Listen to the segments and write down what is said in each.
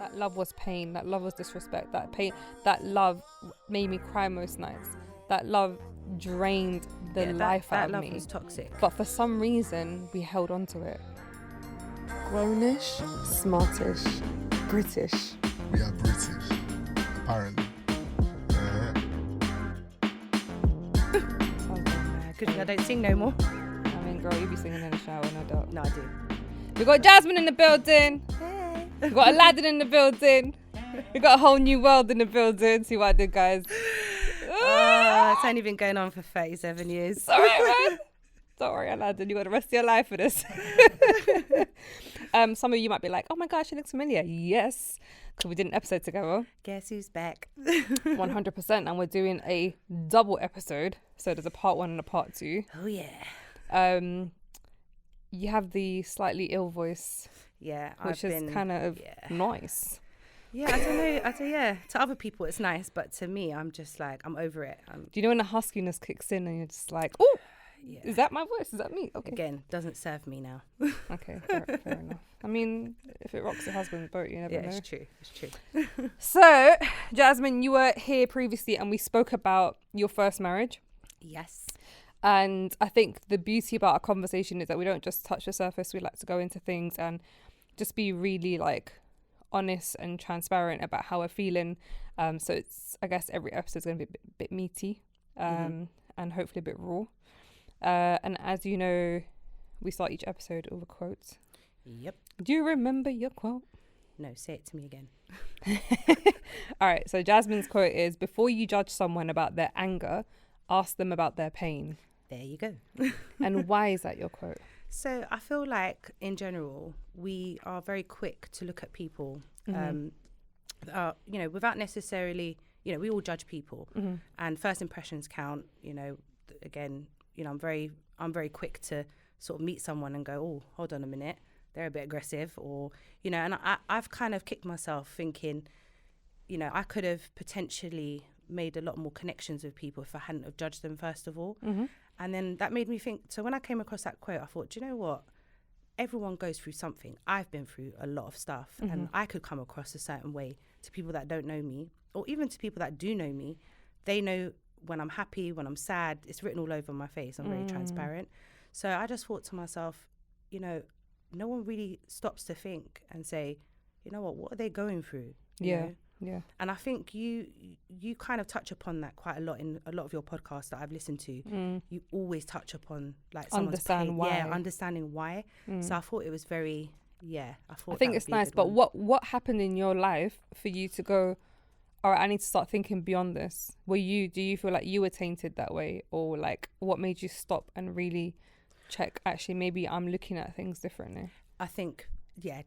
That love was pain. That love was disrespect. That pain, that love made me cry most nights. That love drained the life out of me. That love was toxic. But for some reason, we held on to it. Grownish, smartish, British. We are British, apparently. Good thing I don't sing no more. I mean, girl, you be singing in the shower, no doubt. No, I do. We got Jazmine in the building. Hey. We got Aladdin in the building. We got a whole new world in the building. See what I did, guys? It's only been going on for 37 years. Sorry, man. Don't worry, Aladdin. You got the rest of your life for this. Some of you might be like, oh my gosh, she looks familiar. Yes, because we did an episode together. Guess who's back? 100%. And we're doing a double episode. So there's a part 1 and a part 2. Oh, yeah. You have the slightly ill voice. Yeah. Which is kind of nice. Yeah, I don't know. Yeah, to other people it's nice, but to me, I'm just like, I'm over it. Do you know when the huskiness kicks in and you're just like, oh, yeah. Is that my voice? Is that me? Okay. Again, doesn't serve me now. Okay, fair enough. I mean, if it rocks your husband's boat, you never know. It's true. It's true. So, Jazmine, you were here previously and we spoke about your first marriage. Yes. And I think the beauty about our conversation is that we don't just touch the surface. We like to go into things and just be really like honest and transparent about how we're feeling. So it's, I guess every episode is going to be a bit meaty and hopefully a bit raw. And as you know, we start each episode with a quote. Yep. Do you remember your quote? No, say it to me again. All right. So Jazmine's quote is, before you judge someone about their anger, ask them about their pain. There you go. And why is that your quote? So I feel like in general, we are very quick to look at people, without necessarily, we all judge people and first impressions count, again, I'm very quick to sort of meet someone and go, oh, hold on a minute, they're a bit aggressive, or, and I've kind of kicked myself thinking, I could have potentially made a lot more connections with people if I hadn't have judged them first of all. And then that made me think, so when I came across that quote, I thought, do you know what? Everyone goes through something. I've been through a lot of stuff and I could come across a certain way to people that don't know me, or even to people that do know me. They know when I'm happy, when I'm sad. It's written all over my face. I'm very transparent. So I just thought to myself, no one really stops to think and say, you know what are they going through? You know? Yeah. And I think you kind of touch upon that quite a lot in a lot of your podcasts that I've listened to. You always touch upon like someone's pain. Why. Yeah, understanding why. So I thought it was very, I think it's nice. But what happened in your life for you to go, all right, I need to start thinking beyond this? Do you feel like you were tainted that way? Or like what made you stop and really check, actually, maybe I'm looking at things differently? I think,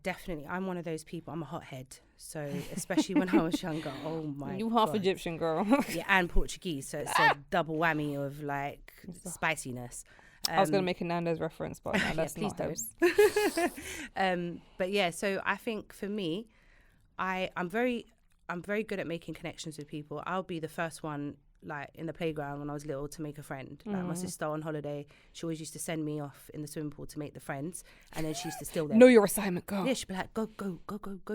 definitely. I'm one of those people. I'm a hothead. So especially when I was younger, oh my You half God. Egyptian, girl. Yeah, and Portuguese. So it's a double whammy of like spiciness. I was going to make a Nando's reference, but no, that's please not don't. But yeah, so I think for me, I'm very good at making connections with people. I'll be the first one, like in the playground when I was little, to make a friend. Like my sister on holiday, she always used to send me off in the swimming pool to make the friends, and then she used to steal them. Know your assignment, girl. Yeah, she'd be like, go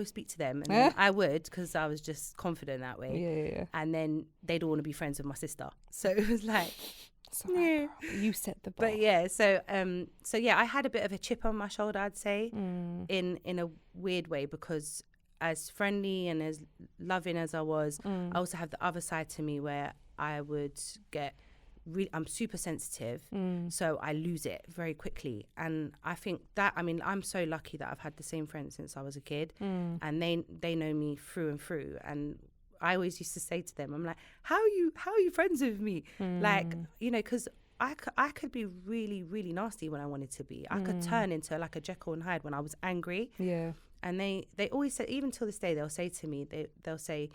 speak to them. And then I would, because I was just confident that way. Yeah. And then they'd all want to be friends with my sister. So it was like, you set the bar. but yeah, so I had a bit of a chip on my shoulder, I'd say, in a weird way, because as friendly and as loving as I was, I also have the other side to me where I would get I'm super sensitive, so I lose it very quickly. And I think that, I'm so lucky that I've had the same friends since I was a kid, and they know me through and through. And I always used to say to them, I'm like, how are you friends with me? Like, because I could be really, really nasty when I wanted to be. I could turn into like a Jekyll and Hyde when I was angry. Yeah. And they always say, even till this day, they'll say to me, they'll say,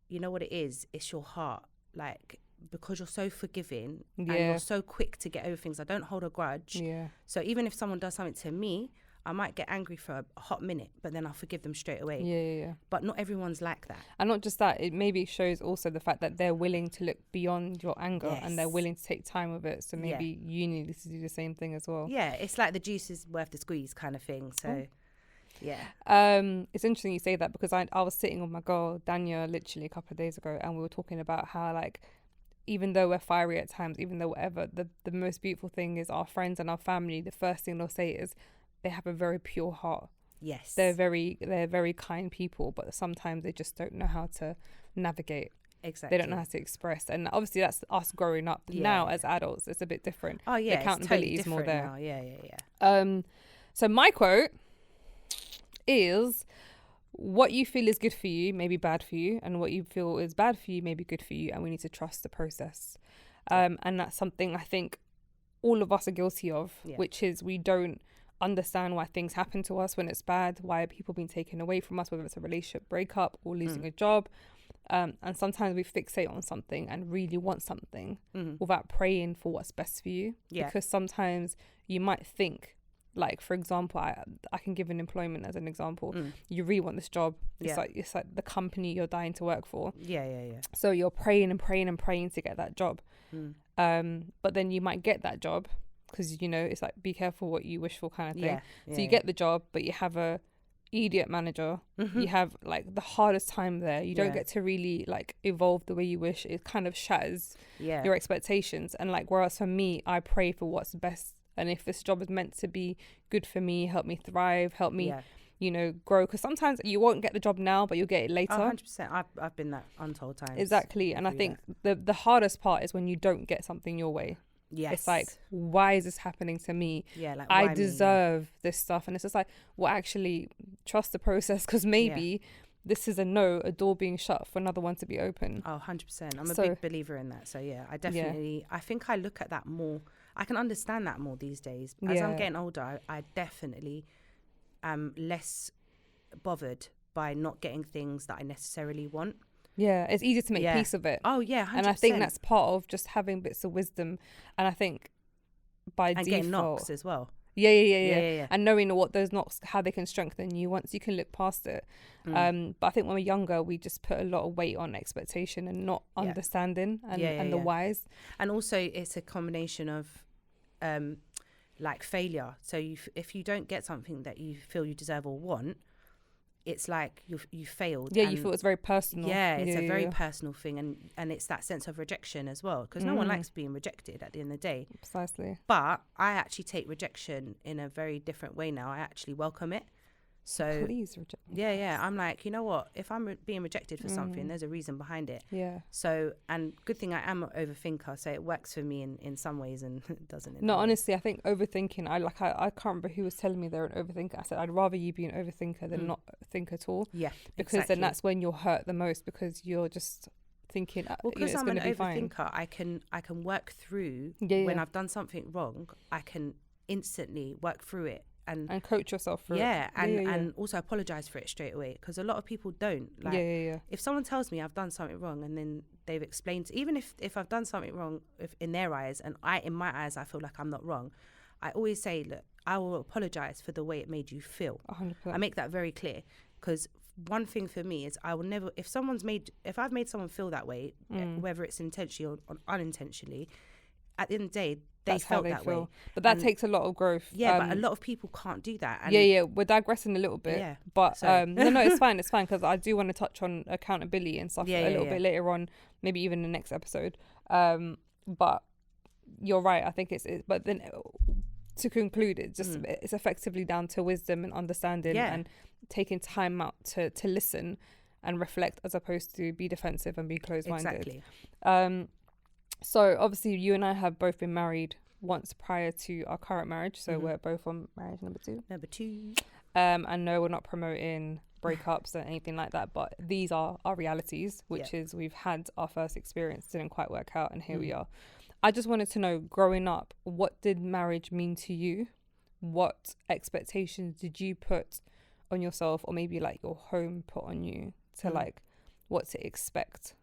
you know what it is? It's your heart. Like, because you're so forgiving and you're so quick to get over things. I don't hold a grudge. Yeah. So even if someone does something to me, I might get angry for a hot minute, but then I'll forgive them straight away. Yeah. But not everyone's like that. And not just that, it maybe shows also the fact that they're willing to look beyond your anger and they're willing to take time with it. So maybe you need to do the same thing as well. Yeah, it's like the juice is worth the squeeze kind of thing. So It's interesting you say that, because I was sitting with my girl Dania literally a couple of days ago, and we were talking about how, like, even though we're fiery at times, even though whatever, the most beautiful thing is our friends and our family, the first thing they'll say is they have a very pure heart. Yes. They're very kind people, but sometimes they just don't know how to navigate. Exactly. They don't know how to express. And obviously that's us growing up. Now as adults, it's a bit different. Oh yeah, the accountability is more there. Now. Yeah. So my quote is, what you feel is good for you may be bad for you, and what you feel is bad for you may be good for you, and we need to trust the process. And that's something I think all of us are guilty of, which is we don't understand why things happen to us when it's bad, why are people being taken away from us, whether it's a relationship breakup or losing a job. And sometimes we fixate on something and really want something without praying for what's best for you. Because sometimes you might think, like, for example, I can give an employment as an example. You really want this job. It's like the company you're dying to work for. So you're praying and praying and praying to get that job. But then you might get that job, because, you know, it's like, be careful what you wish for kind of thing. So you get the job, but you have a idiot manager. You have like the hardest time there. You don't get to really like evolve the way you wish. It kind of shatters your expectations. And like, whereas for me, I pray for what's best. And if this job is meant to be good for me, help me thrive, help me, you know, grow. Because sometimes you won't get the job now, but you'll get it later. 100%. I've been that untold times. Exactly. And I think the hardest part is when you don't get something your way. Yes. It's like, why is this happening to me? Like, I deserve this stuff. And it's just like, well, actually trust the process, because maybe this is a door being shut for another one to be open. 100%. I'm a big believer in that. So I definitely, I think I look at that more. I can understand that more these days. As I'm getting older, I definitely am less bothered by not getting things that I necessarily want. Yeah, it's easy to make peace of it. Oh yeah, 100%. And I think that's part of just having bits of wisdom. And I think by default, getting knocks as well. Yeah. And knowing what those knocks, how they can strengthen you once you can look past it. But I think when we're younger, we just put a lot of weight on expectation and not understanding and the whys. And also, it's a combination of like failure. So if you don't get something that you feel you deserve or want, it's like you failed. You feel it's very personal. It's a very personal thing, and it's that sense of rejection as well, because no one likes being rejected at the end of the day. Precisely. But I actually take rejection in a very different way now. I actually welcome it. So please reject me. I'm like, you know what, if I'm being rejected for something, there's a reason behind it. So, and good thing I am an overthinker, so it works for me in some ways and it doesn't. Honestly, I think overthinking, I can't remember who was telling me they're an overthinker. I said, I'd rather you be an overthinker than not think at all. Because then that's when you're hurt the most, because you're just thinking, because I'm an overthinker, fine. I can work through when I've done something wrong. I can instantly work through it and coach yourself through it. And also apologize for it straight away, because a lot of people don't. Like, if someone tells me I've done something wrong and then they've explained, even if I've done something wrong, if in their eyes and in my eyes I feel like I'm not wrong, I always say, look, I will apologize for the way it made you feel. 100%. I make that very clear, because one thing for me is I will never, if I've made someone feel that way, whether it's intentionally or unintentionally, at the end of the day, they felt that way. But that takes a lot of growth. But a lot of people can't do that. And we're digressing a little bit. But no, it's fine, because I do want to touch on accountability and stuff a little bit later on, maybe even the next episode. But you're right. I think but then to conclude, it's effectively down to wisdom and understanding and taking time out to listen and reflect, as opposed to be defensive and be closed-minded. Exactly. So obviously you and I have both been married once prior to our current marriage. So we're both on marriage number two. And no, we're not promoting breakups or anything like that. But these are our realities, which is we've had our first experience, didn't quite work out, and here we are. I just wanted to know, growing up, what did marriage mean to you? What expectations did you put on yourself, or maybe like your home put on you, to like what to expect?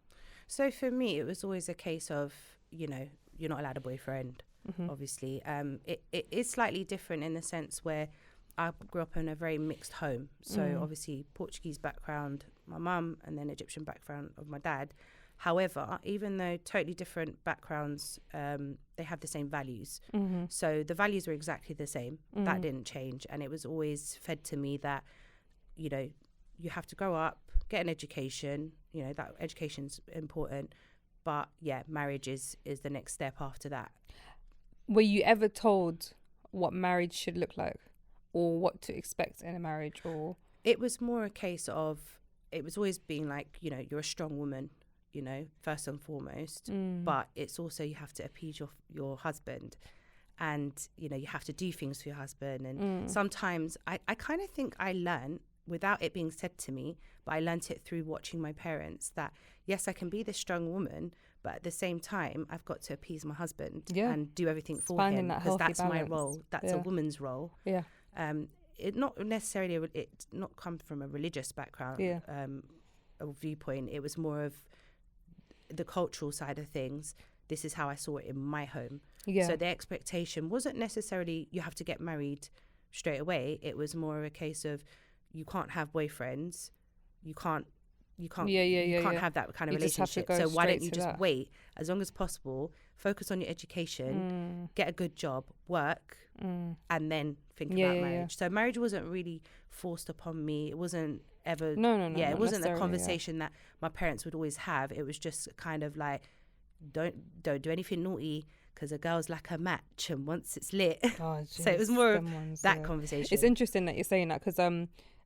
So for me, it was always a case of, you're not allowed a boyfriend, obviously. It is slightly different in the sense where I grew up in a very mixed home. So obviously Portuguese background, my mum, and then Egyptian background of my dad. However, even though totally different backgrounds, they have the same values. So the values were exactly the same. That didn't change. And it was always fed to me that you know, you have to grow up, get an education, you know, that education's important. But yeah, marriage is the next step after that. Were you ever told what marriage should look like or what to expect in a marriage? Or it was more a case of, it was always being like, you know, you're a strong woman, you know, first and foremost. But it's also, you have to appease your husband, and, you know, you have to do things for your husband. And sometimes I kind of think I learned, without it being said to me, but I learnt it through watching my parents, that yes, I can be this strong woman, but at the same time, I've got to appease my husband and do everything for him, because that's my role. That's a woman's role. Yeah. It not necessarily, it not come from a religious background or viewpoint. It was more of the cultural side of things. This is how I saw it in my home. Yeah. So the expectation wasn't necessarily you have to get married straight away. It was more a case of, you can't have boyfriends, you can't have that kind of relationship. So why don't you just wait as long as possible, focus on your education, get a good job, work, and then think about marriage. So marriage wasn't really forced upon me. It wasn't ever it wasn't a conversation that my parents would always have. It was just kind of like, don't do anything naughty, because a girl's like a match, and once it's lit. So it was more of that conversation. It's interesting that you're saying that, because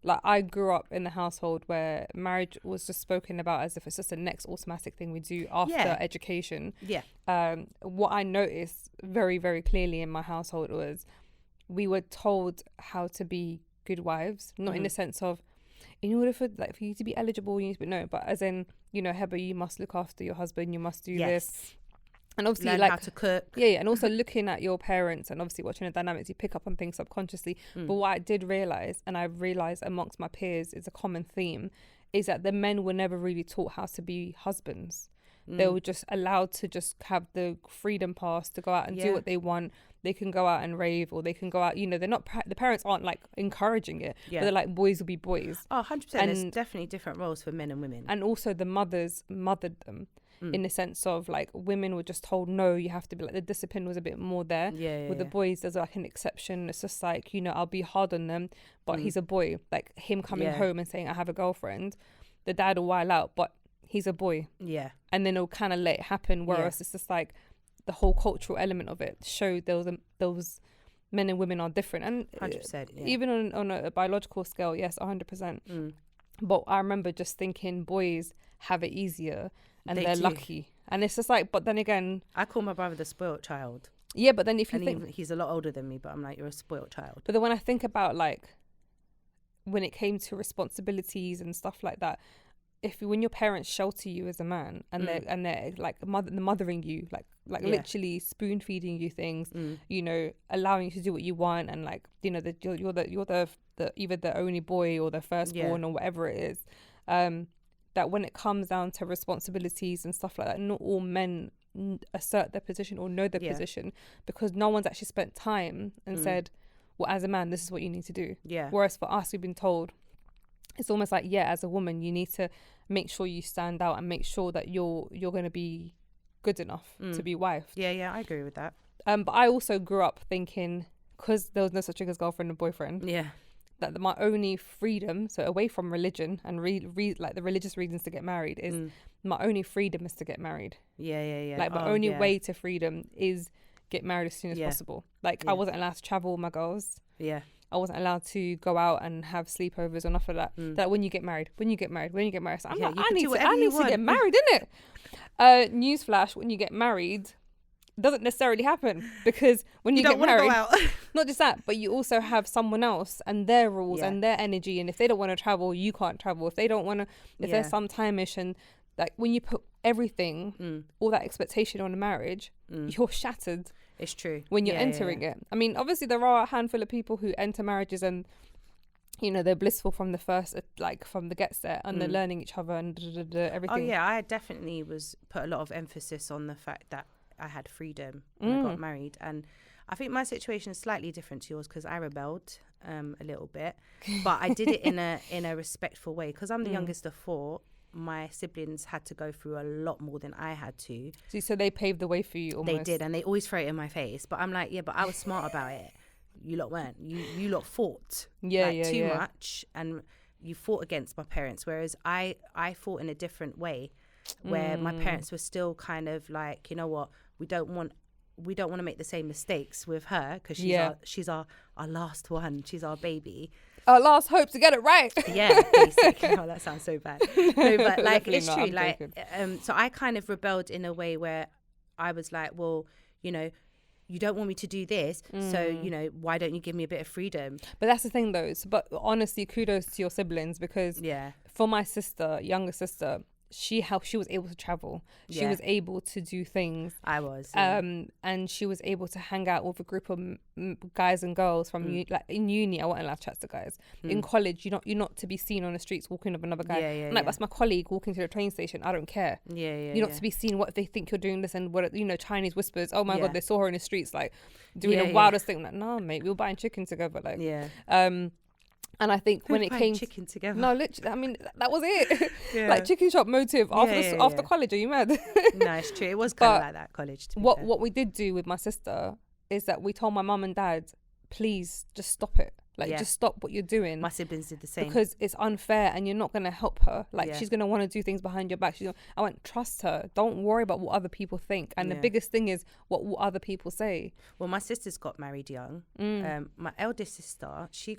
like, I grew up in the household where marriage was just spoken about as if it's just the next automatic thing we do after education. What I noticed very, very clearly in my household was we were told how to be good wives, not in the sense of, in order for you to be eligible, you need to be, no, but as in, you know, Hebz, you must look after your husband, you must do this. And obviously, learn how to cook. And also looking at your parents and obviously watching the dynamics, you pick up on things subconsciously. But what I did realise, and I've realised amongst my peers is a common theme, is that the men were never really taught how to be husbands. They were just allowed to just have the freedom pass to go out and do what they want. They can go out and rave, or they can go out, you know, they're not, the parents aren't like encouraging it, but they're like, boys will be boys. Oh, 100%. There's definitely different roles for men and women. And also the mothers mothered them. In the sense of, like, women were just told, no, you have to be, like, the discipline was a bit more there. With the boys, there's like an exception. It's just like, you know, I'll be hard on them, but he's a boy. Like, him coming home and saying, I have a girlfriend, the dad will while out, but he's a boy. And then it'll kind of let it happen. Whereas it's just like the whole cultural element of it showed those men and women are different. And 100%. Even on a biological scale, yes, 100%. But I remember just thinking boys have it easier. And they're lucky. And it's just like, but then again, I call my brother the spoilt child. Yeah, but then if you think, he's a lot older than me, but I'm like, you're a spoilt child. But then when I think about, like, when it came to responsibilities and stuff like that, when your parents shelter you as a man and they're like mothering you, like literally spoon feeding you things, you know, allowing you to do what you want, and, like, you know, you're the either the only boy or the firstborn or whatever it is. That when it comes down to responsibilities and stuff like that, not all men assert their position or know their position, because no one's actually spent time and said, well, as a man, this is what you need to do. Whereas for us, we've been told, it's almost like, as a woman, you need to make sure you stand out and make sure that you're going to be good enough to be wife. I agree with that. But I also grew up thinking, because there was no such thing as girlfriend and boyfriend, that my only freedom, so away from religion and like the religious reasons to get married, is my only freedom is to get married. Like, my only way to freedom is get married as soon as possible. Like, I wasn't allowed to travel with my girls. I wasn't allowed to go out and have sleepovers or nothing like that. That when you get married. So I'm like, I need to get married, innit? Newsflash, when you get married, doesn't necessarily happen, because when you get married, not just that, but you also have someone else and their rules and their energy, and if they don't want to travel, you can't travel. If they don't want to, if there's some time-ish, and like when you put everything, all that expectation on a marriage, you're shattered. It's true. When you're entering it. I mean, obviously there are a handful of people who enter marriages and, you know, they're blissful from the first, like from the get set, and they're learning each other and everything. Oh yeah, I definitely put a lot of emphasis on the fact that I had freedom when I got married, and I think my situation is slightly different to yours, because I rebelled a little bit, but I did it in a respectful way, because I'm the youngest of four. My siblings had to go through a lot more than I had to. So they paved the way for you almost. They did, and they always throw it in my face, but I'm like, but I was smart about it. You lot weren't. You lot fought too much, and you fought against my parents, whereas I fought in a different way, where my parents were still kind of like, you know what, we don't want to make the same mistakes with her, because she's our last one, she's our baby, our last hope to get it right. Yeah, basically. Oh, that sounds so bad. No, but like, it's not, true. I'm like, joking. so I kind of rebelled in a way where I was like, well, you know, you don't want me to do this, so, you know, why don't you give me a bit of freedom? But that's the thing, though. But honestly, kudos to your siblings, because for my sister, younger sister, she was able to travel. She was able to do things. I was. And she was able to hang out with a group of guys and girls from like in uni. I wasn't allowed to chat to guys. In college, you're not to be seen on the streets walking with another guy. Like, that's my colleague walking to the train station. I don't care. You're not to be seen. What if they think you're doing this, and what, you know, Chinese whispers. Oh my god, they saw her in the streets, like doing the wildest thing. Like, no, mate, we were buying chicken together. Like, and I think when it came chicken together, no, literally, I mean, that was it. Like, chicken shop motive after college. Are you mad? No, it's true. It was kind of like that, college. What we did do with my sister is that we told my mum and dad, please just stop it. Like, just stop what you're doing. My siblings did the same, because it's unfair, and you're not going to help her. Like, she's going to want to do things behind your back. I went, trust her. Don't worry about what other people think. And the biggest thing is what will other people say. Well, my sisters got married young. My eldest sister, she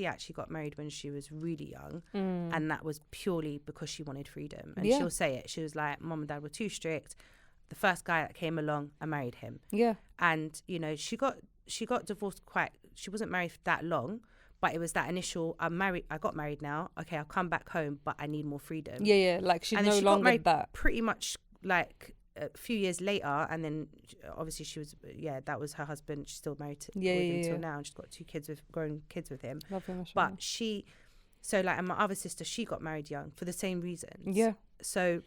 actually got married when she was really young, and that was purely because she wanted freedom. And she'll say it. She was like, Mum and Dad were too strict. The first guy that came along, I married him. Yeah. And, you know, she got divorced she wasn't married for that long, but it was that initial, I got married now. Okay, I'll come back home, but I need more freedom. Yeah. Like, she's no longer that. Pretty much like a few years later, and then obviously she was, that was her husband. She's still married with him until now, and she's got 2 grown kids with him. Love him, but and my other sister, she got married young for the same reasons. Yeah. So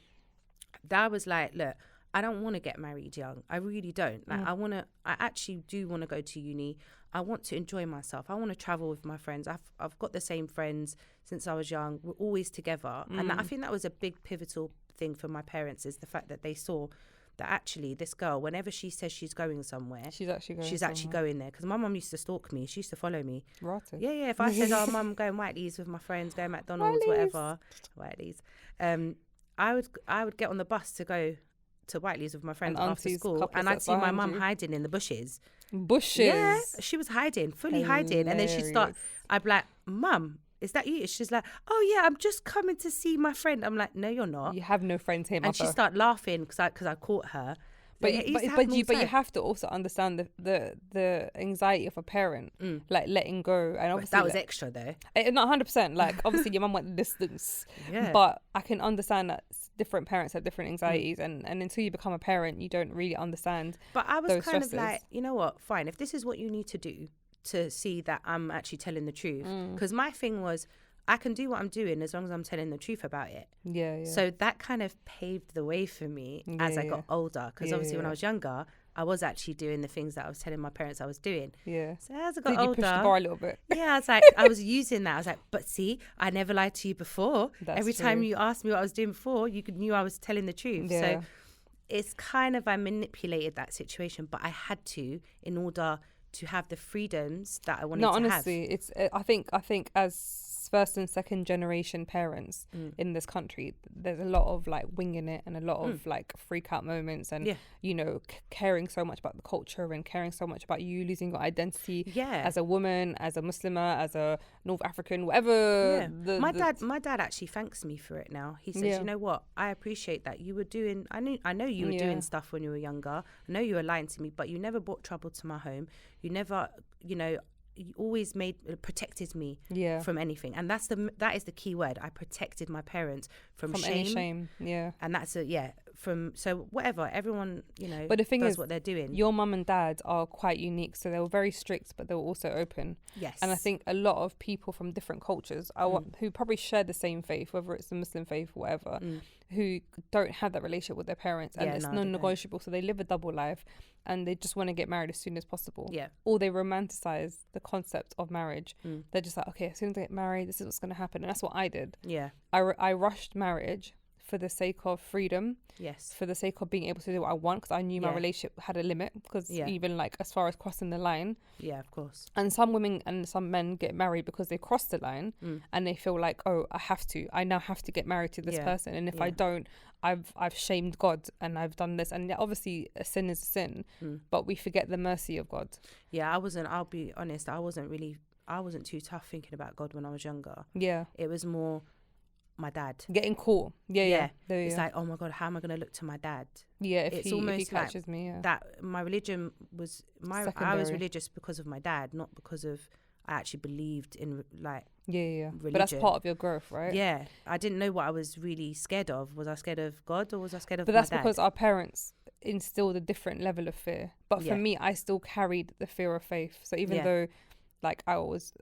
that was like, look, I don't want to get married young. I really don't. Like, I actually do want to go to uni. I want to enjoy myself. I want to travel with my friends. I've got the same friends since I was young. We're always together. And I think that was a big pivotal thing for my parents, is the fact that they saw that actually this girl, whenever she says she's going somewhere, she's actually going there. Because my mum used to stalk me. She used to follow me. Right. Yeah. If I said, oh, mum, I'm going Whiteley's with my friends, going McDonald's, whatever. Whiteley's. I would get on the bus to go to Whiteley's with my friends after school, and I'd see my mum hiding in the bushes. Yeah, she was hiding, fully hiding. And then I'd be like, Mum, is that you? She's like, oh yeah, I'm just coming to see my friend. I'm like, no, you're not. You have no friends here, and she started laughing because I caught her. But you have to also understand the anxiety of a parent, like letting go. And obviously that was extra though. Not 100%. Like, obviously your mum went the distance. Yeah. But I can understand that different parents have different anxieties, and until you become a parent, you don't really understand. But I was those kind stresses. of like, you know what? Fine, if this is what you need to do to see that I'm actually telling the truth, because my thing was, I can do what I'm doing as long as I'm telling the truth about it. Yeah. So that kind of paved the way for me as I got older. Because obviously when I was younger, I was actually doing the things that I was telling my parents I was doing. Yeah. So as I got older, you push the bar a little bit? Yeah, I was like, I was using that. I was like, but see, I never lied to you before. Every time you asked me what I was doing before, you knew I was telling the truth. Yeah. So it's kind of, I manipulated that situation, but I had to, in order to have the freedoms that I wanted to have. No, honestly, it's. I think as first and second generation parents in this country, there's a lot of like winging it, and a lot of like freak out moments, and you know, caring so much about the culture, and caring so much about you losing your identity as a woman, as a Muslimah, as a North African, whatever. My dad actually thanks me for it now. He says, you know what, I appreciate that you were doing, I know you were doing stuff when you were younger. I know you were lying to me, but you never brought trouble to my home. You never, you know, you always protected me from anything, and that is the key word. I protected my parents from shame. Any shame. And that's so whatever, everyone, you know, but the thing does is, what they're doing. Your mum and dad are quite unique, so they were very strict, but they were also open. Yes. And I think a lot of people from different cultures who probably share the same faith, whether it's the Muslim faith or whatever, who don't have that relationship with their parents, and it's non-negotiable, so they live a double life, and they just want to get married as soon as possible. Or they romanticize the concept of marriage. They're just like, okay, as soon as I get married, this is what's going to happen. And that's what I did. I rushed marriage, for the sake of freedom, Yes. for the sake of being able to do what I want, because I knew my Yeah. relationship had a limit, because Yeah. even like as far as crossing the line. Yeah, of course. And some women and some men get married because they cross the line and they feel like, oh, I now have to get married to this Yeah. person, and if I Yeah. don't, I've shamed God and I've done this. And yeah, obviously a sin is a sin, but we forget the mercy of God. Yeah, I'll be honest, I wasn't too tough thinking about God when I was younger. Yeah. It was more my dad. Getting caught. Yeah. It's like, oh my God, how am I going to look to my dad? Yeah, if it's he almost catches me, yeah. That my religion was I was Secondary. religious because of my dad, not because of I actually believed in like Yeah. religion. But that's part of your growth, right? Yeah, I didn't know what I was really scared of. Was I scared of God or was I scared of But my that's dad? because our parents instilled a different level of fear. But for Yeah. me, I still carried the fear of faith. So even Yeah. though, like, I was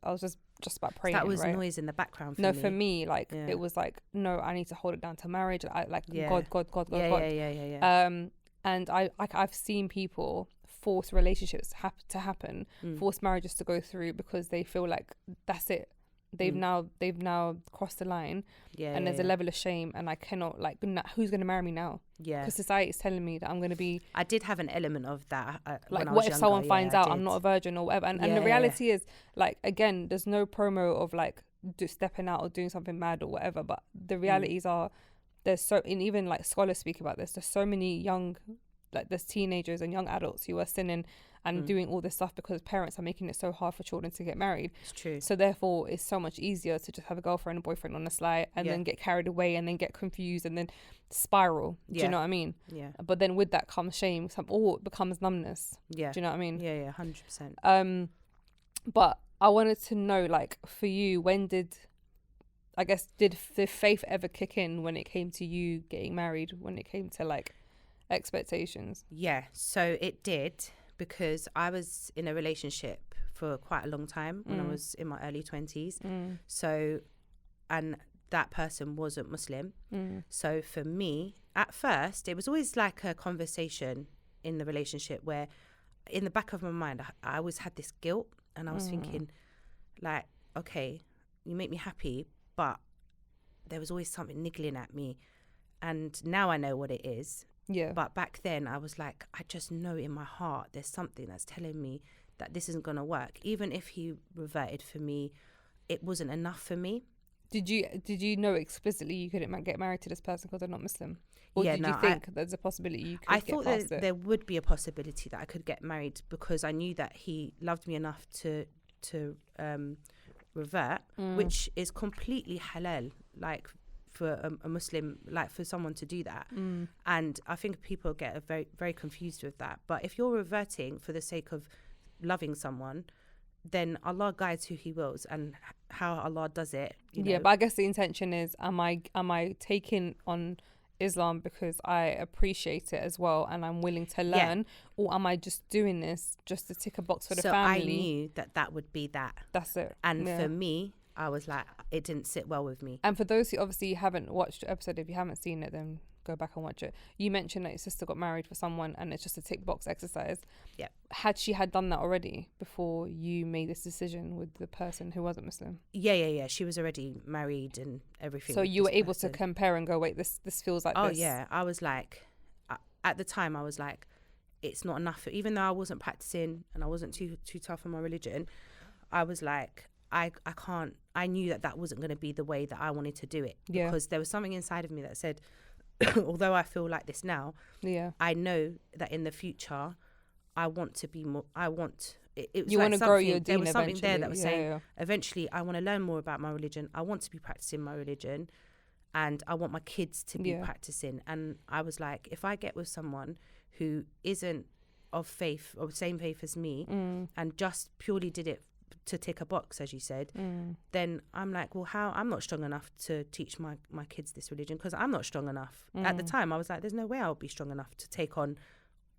just about praying. that was right? noise in the background for No, me. for me, like Yeah. it was like, no, I need to hold it down to marriage. Yeah. God. Yeah. And I've seen people force relationships to happen, force marriages to go through because they feel like that's it. They've now crossed the line, and there's a level of shame, and I cannot who's gonna marry me now? Yeah, because society is telling me that I'm gonna be I did have an element of that. like, when I what was if younger. someone Yeah, finds I out did. I'm not a virgin or whatever? And the Yeah. reality is, like, again, there's no promo of like stepping out or doing something mad or whatever. But the realities are, and even like scholars speak about this. There's so many young, like there's teenagers and young adults who are sinning and doing all this stuff because parents are making it so hard for children to get married. It's true. So therefore, it's so much easier to just have a girlfriend and boyfriend on the sly and then get carried away and then get confused and then spiral. Do you know what I mean? Yeah. But then with that comes shame. It becomes numbness. Yeah. Do you know what I mean? Yeah. 100%. But I wanted to know, like, for you, did the faith ever kick in when it came to you getting married, when it came to like expectations? Yeah. So it did, because I was in a relationship for quite a long time when I was in my early 20s. So, and that person wasn't Muslim. So for me, at first, it was always like a conversation in the relationship where in the back of my mind, I always had this guilt, and I was thinking like, okay, you make me happy, but there was always something niggling at me. And now I know what it is. Yeah. But back then I was like, I just know in my heart there's something that's telling me that this isn't going to work. Even if he reverted for me, it wasn't enough for me. Did you know explicitly you couldn't get married to this person because they're not Muslim? Or Yeah, did no, you think there's a possibility you could I get thought past that it? there would be a possibility that I could get married, because I knew that he loved me enough to revert, which is completely halal, like for a Muslim, like for someone to do that. And I think people get very, very confused with that. But if you're reverting for the sake of loving someone, then Allah guides who he wills, and how Allah does it. You know. But I guess the intention is, am I taking on Islam because I appreciate it as well and I'm willing to learn, or am I just doing this just to tick a box for the family? So I knew that would be that. That's it. And for me, I was like, it didn't sit well with me. And for those who obviously haven't watched the episode, if you haven't seen it, then go back and watch it. You mentioned that your sister got married for someone and it's just a tick box exercise. Yeah. Had she done that already before you made this decision with the person who wasn't Muslim? Yeah. She was already married and everything. So you were able to compare and go, wait, this feels like this. Oh yeah. I was like, at the time I was like, it's not enough. Even though I wasn't practicing and I wasn't too tough on my religion, I was like, I can't, I knew that wasn't going to be the way that I wanted to do it. Yeah. Because there was something inside of me that said, although I feel like this now, I know that in the future I want to be more, it was you like want to grow your deen. There was something eventually. there that was saying, eventually I want to learn more about my religion. I want to be practicing my religion, and I want my kids to be practicing. And I was like, if I get with someone who isn't of faith or same faith as me, and just purely did it to tick a box, as you said, then I'm like, well, how? I'm not strong enough to teach my kids this religion, because I'm not strong enough. At the time I was like, there's no way I'll be strong enough to take on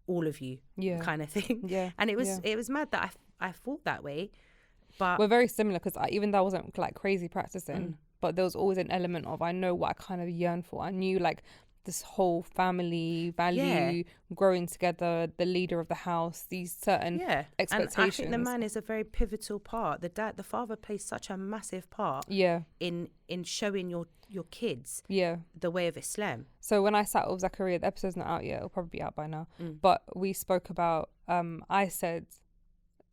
all of you, kind of thing. And it was mad that I thought that way. But we're very similar, because even though I wasn't like crazy practicing, but there was always an element of, I know what I kind of yearn for. I knew like this whole family value, growing together, the leader of the house, these certain expectations. And I think the man is a very pivotal part. The father plays such a massive part. In showing your kids the way of Islam. So when I sat with Zachariah, the episode's not out yet, it'll probably be out by now. But we spoke about I said,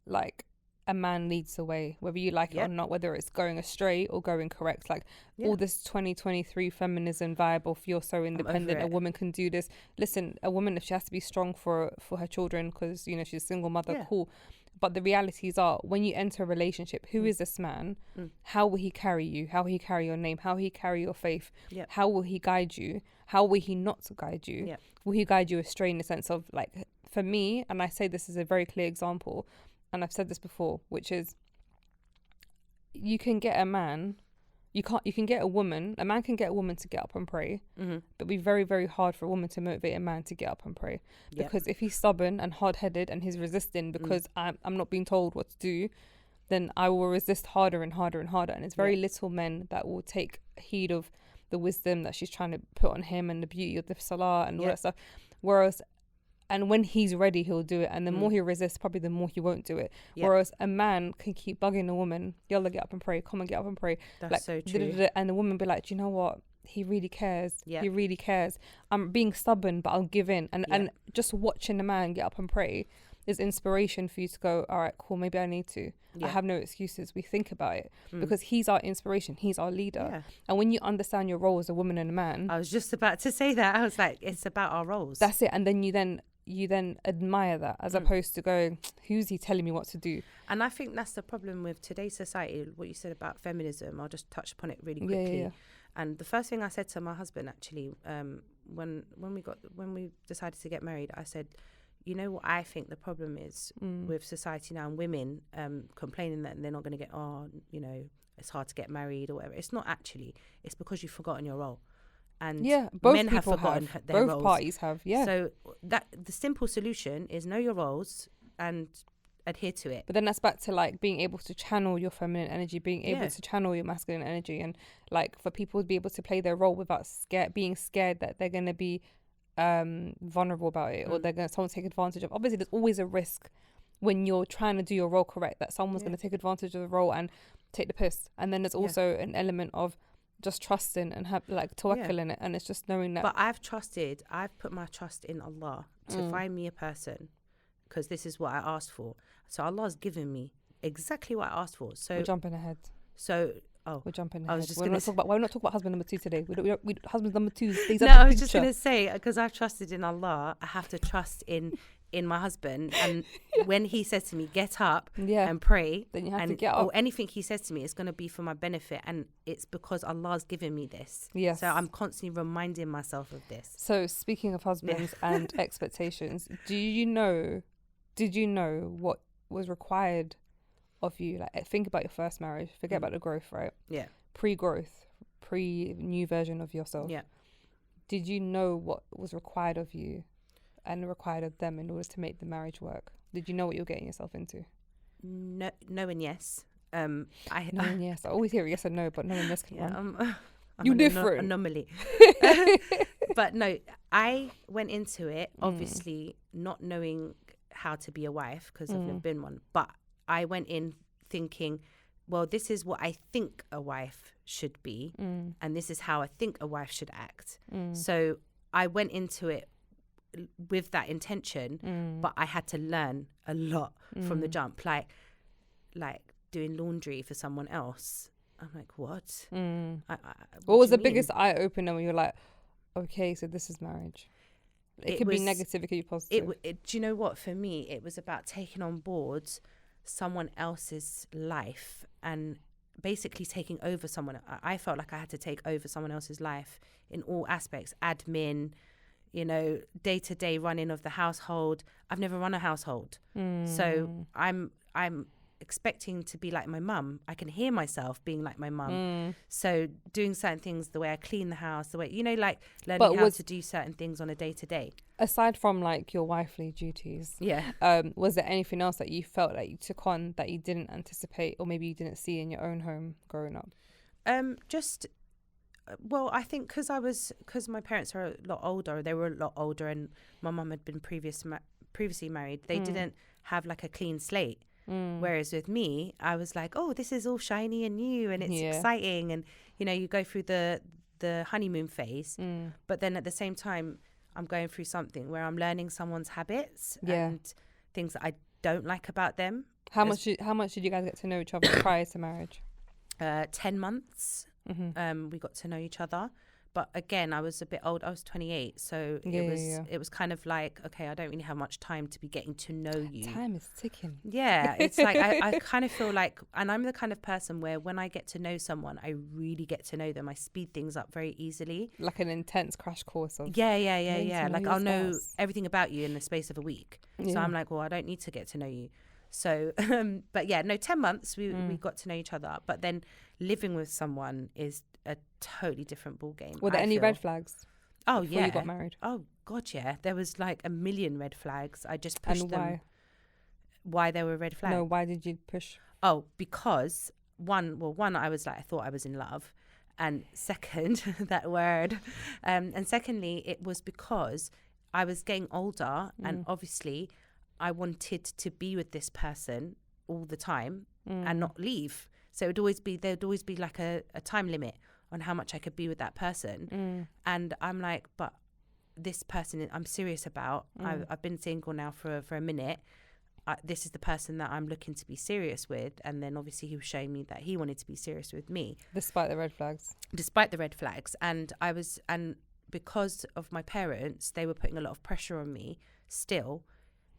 like, a man leads the way, whether you like it or not, whether it's going astray or going correct. Like all this 2023 feminism vibe of you're so independent, a woman can do this. Listen, a woman, if she has to be strong for her children because, you know, she's a single mother, cool. But the realities are, when you enter a relationship, who is this man? How will he carry you? How will he carry your name? How will he carry your faith? How will he guide you? How will he not guide you? Will he guide you astray, in the sense of, like, for me, and I say this is a very clear example, and I've said this before, which is, you can get a man, you can get a woman, a man can get a woman to get up and pray, but it'd be very, very hard for a woman to motivate a man to get up and pray. Because if he's stubborn and hard-headed and he's resisting because I'm not being told what to do, then I will resist harder and harder and harder. And it's very little men that will take heed of the wisdom that she's trying to put on him and the beauty of the salah and all that stuff. Whereas, and when he's ready, he'll do it. And the more he resists, probably the more he won't do it. Whereas a man can keep bugging a woman, yalla, get up and pray, come and get up and pray. That's like, so true. And the woman be like, do you know what? He really cares. He really cares. I'm being stubborn, but I'll give in. And just watching a man get up and pray is inspiration for you to go, all right, cool, maybe I need to. I have no excuses. We think about it because he's our inspiration. He's our leader. And when you understand your role as a woman and a man. I was just about to say that. I was like, it's about our roles. That's it. And then you then admire that, as opposed to going, who's he telling me what to do? And I think that's the problem with today's society. What you said about feminism, I'll just touch upon it really quickly. And the first thing I said to my husband, actually, when we decided to get married, I said, you know what I think the problem is with society now, and women complaining that they're not going to get, you know, it's hard to get married or whatever. It's not actually. It's because you've forgotten your role. And both men have forgotten their roles. Both parties have, So that the simple solution is know your roles and adhere to it. But then that's back to, like, being able to channel your feminine energy, being able to channel your masculine energy, and, like, for people to be able to play their role without being scared that they're going to be vulnerable about it, or someone take advantage of. Obviously, there's always a risk when you're trying to do your role correct that someone's going to take advantage of the role and take the piss. And then there's also an element of just trusting and have, like, tawakkul in it, and it's just knowing that. But I've put my trust in Allah to find me a person, because this is what I asked for. So Allah's given me exactly what I asked for. So we're jumping ahead. We're jumping ahead. I was just we're not talking about husband number 2 today. We husband number 2. I was just gonna say, because I've trusted in Allah, I have to trust in my husband, and when he says to me, get up and pray, then you have to get up. Or anything he says to me is going to be for my benefit, and it's because Allah's given me this. So I'm constantly reminding myself of this. So speaking of husbands and expectations, did you know what was required of you? Like, think about your first marriage, forget about the growth, right? Pre-growth, pre-new version of yourself. Did you know what was required of you and required of them in order to make the marriage work? Did you know what you're getting yourself into? No and yes. No and yes. I always hear yes and no, but no and yes can run. I'm you an different anomaly. But no, I went into it obviously not knowing how to be a wife, because I've never been one. But I went in thinking, well, this is what I think a wife should be, and this is how I think a wife should act. So I went into it with that intention, but I had to learn a lot from the jump, like doing laundry for someone else. I'm like, what? What was the biggest eye opener when you're like, okay, so this is marriage? It could be negative, it could be positive. Do you know what? For me, it was about taking on board someone else's life and basically taking over someone. I felt like I had to take over someone else's life in all aspects, admin, you know, day-to-day running of the household. I've never run a household. So I'm expecting to be like my mum. I can hear myself being like my mum. So doing certain things, the way I clean the house, the way, you know, like learning how to do certain things on a day-to-day. Aside from, like, your wifely duties, was there anything else that you felt like you took on that you didn't anticipate, or maybe you didn't see in your own home growing up? Just Well, I think because my parents are a lot older, they were a lot older, and my mum had been previously married. They didn't have like a clean slate. Whereas with me, I was like, oh, this is all shiny and new, and it's exciting, and you know, you go through the honeymoon phase, but then at the same time, I'm going through something where I'm learning someone's habits and things that I don't like about them. How much did you guys get to know each other prior to marriage? 10 months. We got to know each other, but again, I was a bit old. I was 28, so it was kind of like, okay, I don't really have much time to be getting to know you. Time is ticking. Yeah, it's like I kind of feel like, and I'm the kind of person where when I get to know someone, I really get to know them. I speed things up very easily, like an intense crash course of like I'll know everything about you in the space of a week. So I'm like, well, I don't need to get to know you. So but yeah, no, 10 months we got to know each other, but then living with someone is a totally different ball game. Were there any red flags? Oh before you got married? Oh god, yeah, there was like a million red flags. I just pushed and them. Why there were red flags? No, why did you push? Oh, because one, I was like, I thought I was in love, and second, that word, and secondly, it was because I was getting older, and obviously I wanted to be with this person all the time and not leave. So there'd always be like a time limit on how much I could be with that person. And I'm like, but this person I'm serious about, I've been single now for a minute. This is the person that I'm looking to be serious with. And then obviously he was showing me that he wanted to be serious with me. Despite the red flags. And because of my parents, they were putting a lot of pressure on me still,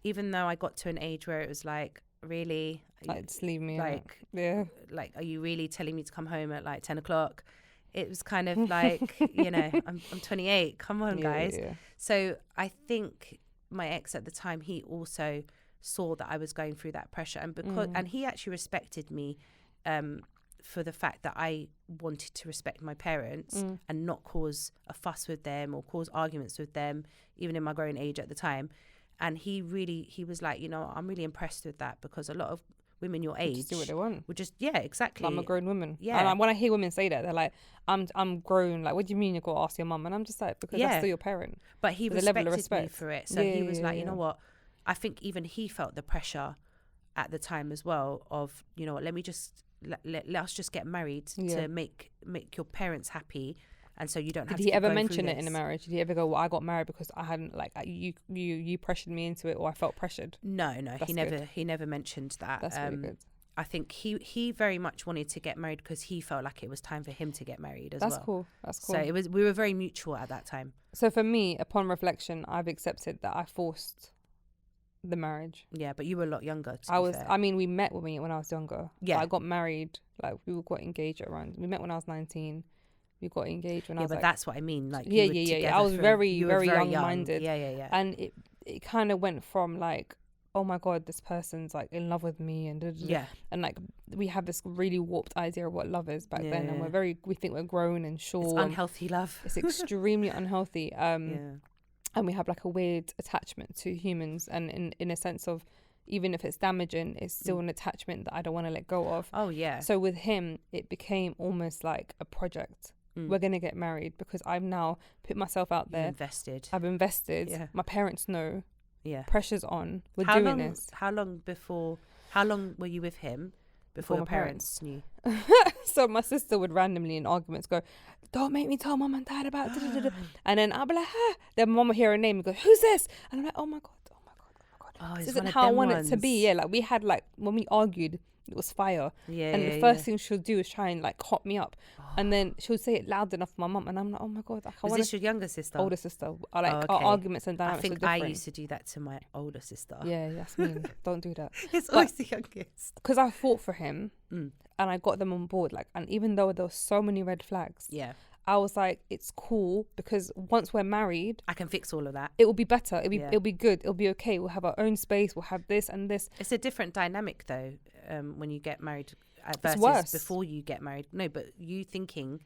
even though I got to an age where it was like, really, like, just leave me like, like, are you really telling me to come home at like 10 o'clock? It was kind of like, you know, I'm 28, come on, guys. So I think my ex at the time, he also saw that I was going through that pressure, and and he actually respected me for the fact that I wanted to respect my parents and not cause a fuss with them or cause arguments with them, even in my growing age at the time. And he was like, you know, I'm really impressed with that, because a lot of women your age just do what they want. would just, exactly. I'm a grown woman. Yeah. And when I hear women say that, they're like, I'm grown. Like, what do you mean you got to ask your mum? And I'm just like, because that's still your parent. But he respected me for it. So he was like, you know what? I think even he felt the pressure at the time as well of, you know what, let me just, let's just get married to make your parents happy. And so you don't have to. Did he ever mention it in a marriage? Did he ever go, well, I got married because I hadn't, like, you pressured me into it, or I felt pressured? No, he never mentioned that. That's really good. I think he very much wanted to get married because he felt like it was time for him to get married as well. That's cool. So we were very mutual at that time. So for me, upon reflection, I've accepted that I forced the marriage. Yeah, but you were a lot younger. I mean, we met when I was younger. Yeah. But I got married, like, we got engaged we met when I was 19. We got engaged when I was, but that's what I mean. Like, I was very young-minded. Yeah. And it kind of went from like, oh my God, this person's like in love with me, and and like we have this really warped idea of what love is back then, and we think we're grown and sure. It's unhealthy love. It's extremely unhealthy. And we have like a weird attachment to humans, and in a sense of, even if it's damaging, it's still an attachment that I don't want to let go of. Oh yeah. So with him, it became almost like a project. We're going to get married because I've now put myself out there. I've invested. Yeah. My parents know. Yeah. Pressure's on. We're doing this. How long were you with him before your parents knew? So my sister would randomly in arguments go, don't make me tell mum and dad about it. And then I'll be like, then mum will hear her name and go, who's this? And I'm like, oh my God. This isn't how I want it to be. Yeah, like we had, like, when we argued, it was fire. And the first thing she'll do is try and like hot me up. And then she'll say it loud enough for my mum, and I'm like, oh my God. Was this your younger sister? Older sister. Our arguments and dynamics I think are different. I used to do that to my older sister. Yeah, that's mean. Don't do that. It's always the youngest. Because I fought for him and I got them on board. Like, and even though there were so many red flags, I was like, it's cool, because once we're married, I can fix all of that. It will be better. It'll be good. It'll be okay. We'll have our own space. We'll have this and this. It's a different dynamic though, when you get married versus before you get married. No, but you thinking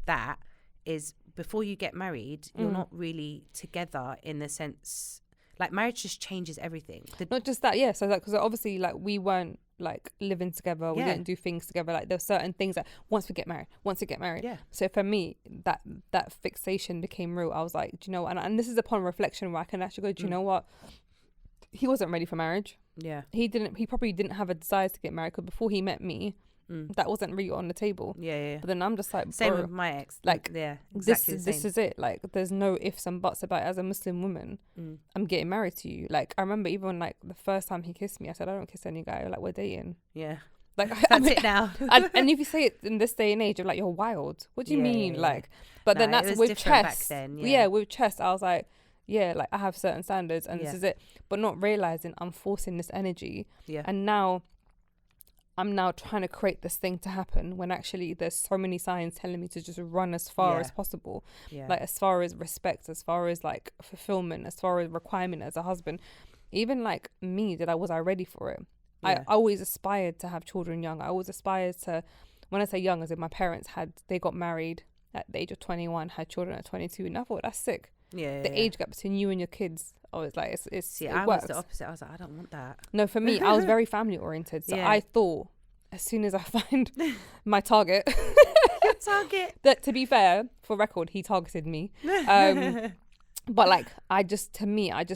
that is before you get married, you're not really together in the sense, like, marriage just changes everything. Not just that, yeah. So that, because obviously, like, we weren't like living together. We Yeah. didn't do things together. Like there's certain things that once we get married. Yeah. So for me, that fixation became real. I was like, do you know what? And this is upon reflection where I can actually go, do you know what? He wasn't ready for marriage. Yeah. He probably didn't have a desire to get married, because before he met me, that wasn't really on the table. Yeah. But then I'm just like, Same bro, with my ex. like, yeah, exactly the this same. is it. Like, there's no ifs and buts about it. As a Muslim woman, I'm getting married to you. Like, I remember even like the first time he kissed me, I said, I don't kiss any guy. Like, we're dating. Yeah. Like, That's it now. and if you say it in this day and age, you're like, you're wild. What do you mean? Yeah. like but then No, that's it was with different chess. back then, Yeah, with chess, I was like, yeah, like I have certain standards and this Yeah. is it. But not realizing I'm forcing this energy. Yeah. And now I'm now trying to create this thing to happen, when actually there's so many signs telling me to just run as far as possible. Yeah. Like, as far as respect, as far as like fulfillment, as far as requirement as a husband. Even like me, was I ready for it? Yeah. I always aspired to have children young. I always aspired to, when I say young, as if my parents they got married at the age of 21, had children at 22, and I thought, that's sick. Yeah. The age gap between you and your kids, I was like, it's See, it I works. was the opposite. I was like, I don't want that. No, for me, I was very family oriented. So Yeah. I thought, as soon as I find my target, that, to be fair, for record, he targeted me. But like, I just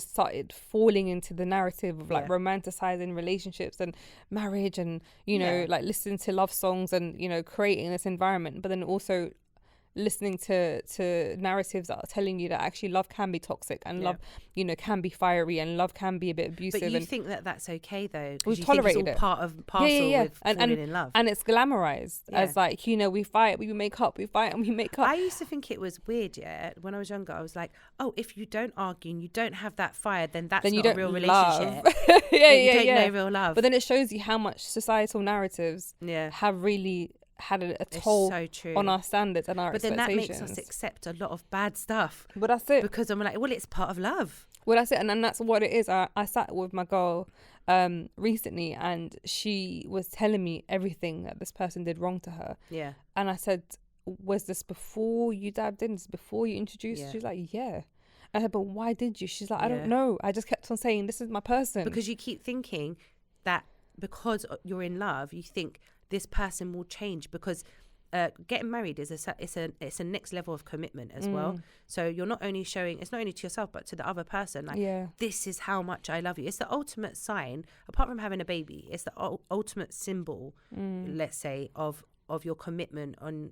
started falling into the narrative of like romanticizing relationships and marriage, and you know, like listening to love songs and, you know, creating this environment, but then also listening to narratives that are telling you that actually love can be toxic, and love, you know, can be fiery, and love can be a bit abusive. But you and think that that's okay though? we've You tolerated think it's all it. part of parcel with falling in love. And it's glamorized as like, you know, we fight, we make up, we fight and we make up. I used to think it was weird, when I was younger. I was like, oh, if you don't argue and you don't have that fire, then that's you not a don't real love. relationship. You don't know real love. But then it shows you how much societal narratives have really had a toll on our standards and our expectations. But then that makes us accept a lot of bad stuff. But that's it. Because I'm like, well, it's part of love. Well, that's it. And that's what it is. I sat with my girl recently, and she was telling me everything that this person did wrong to her. Yeah. And I said, was this before you dabbed in? This before you introduced? She's like, yeah. I said, but why did you? She's like, I don't know. I just kept on saying, this is my person. Because you keep thinking that because you're in love, you think this person will change, because getting married is it's a next level of commitment as well. So you're not only showing, it's not only to yourself but to the other person, like, this is how much I love you. It's the ultimate sign, apart from having a baby, it's the ultimate symbol, let's say, of your commitment, on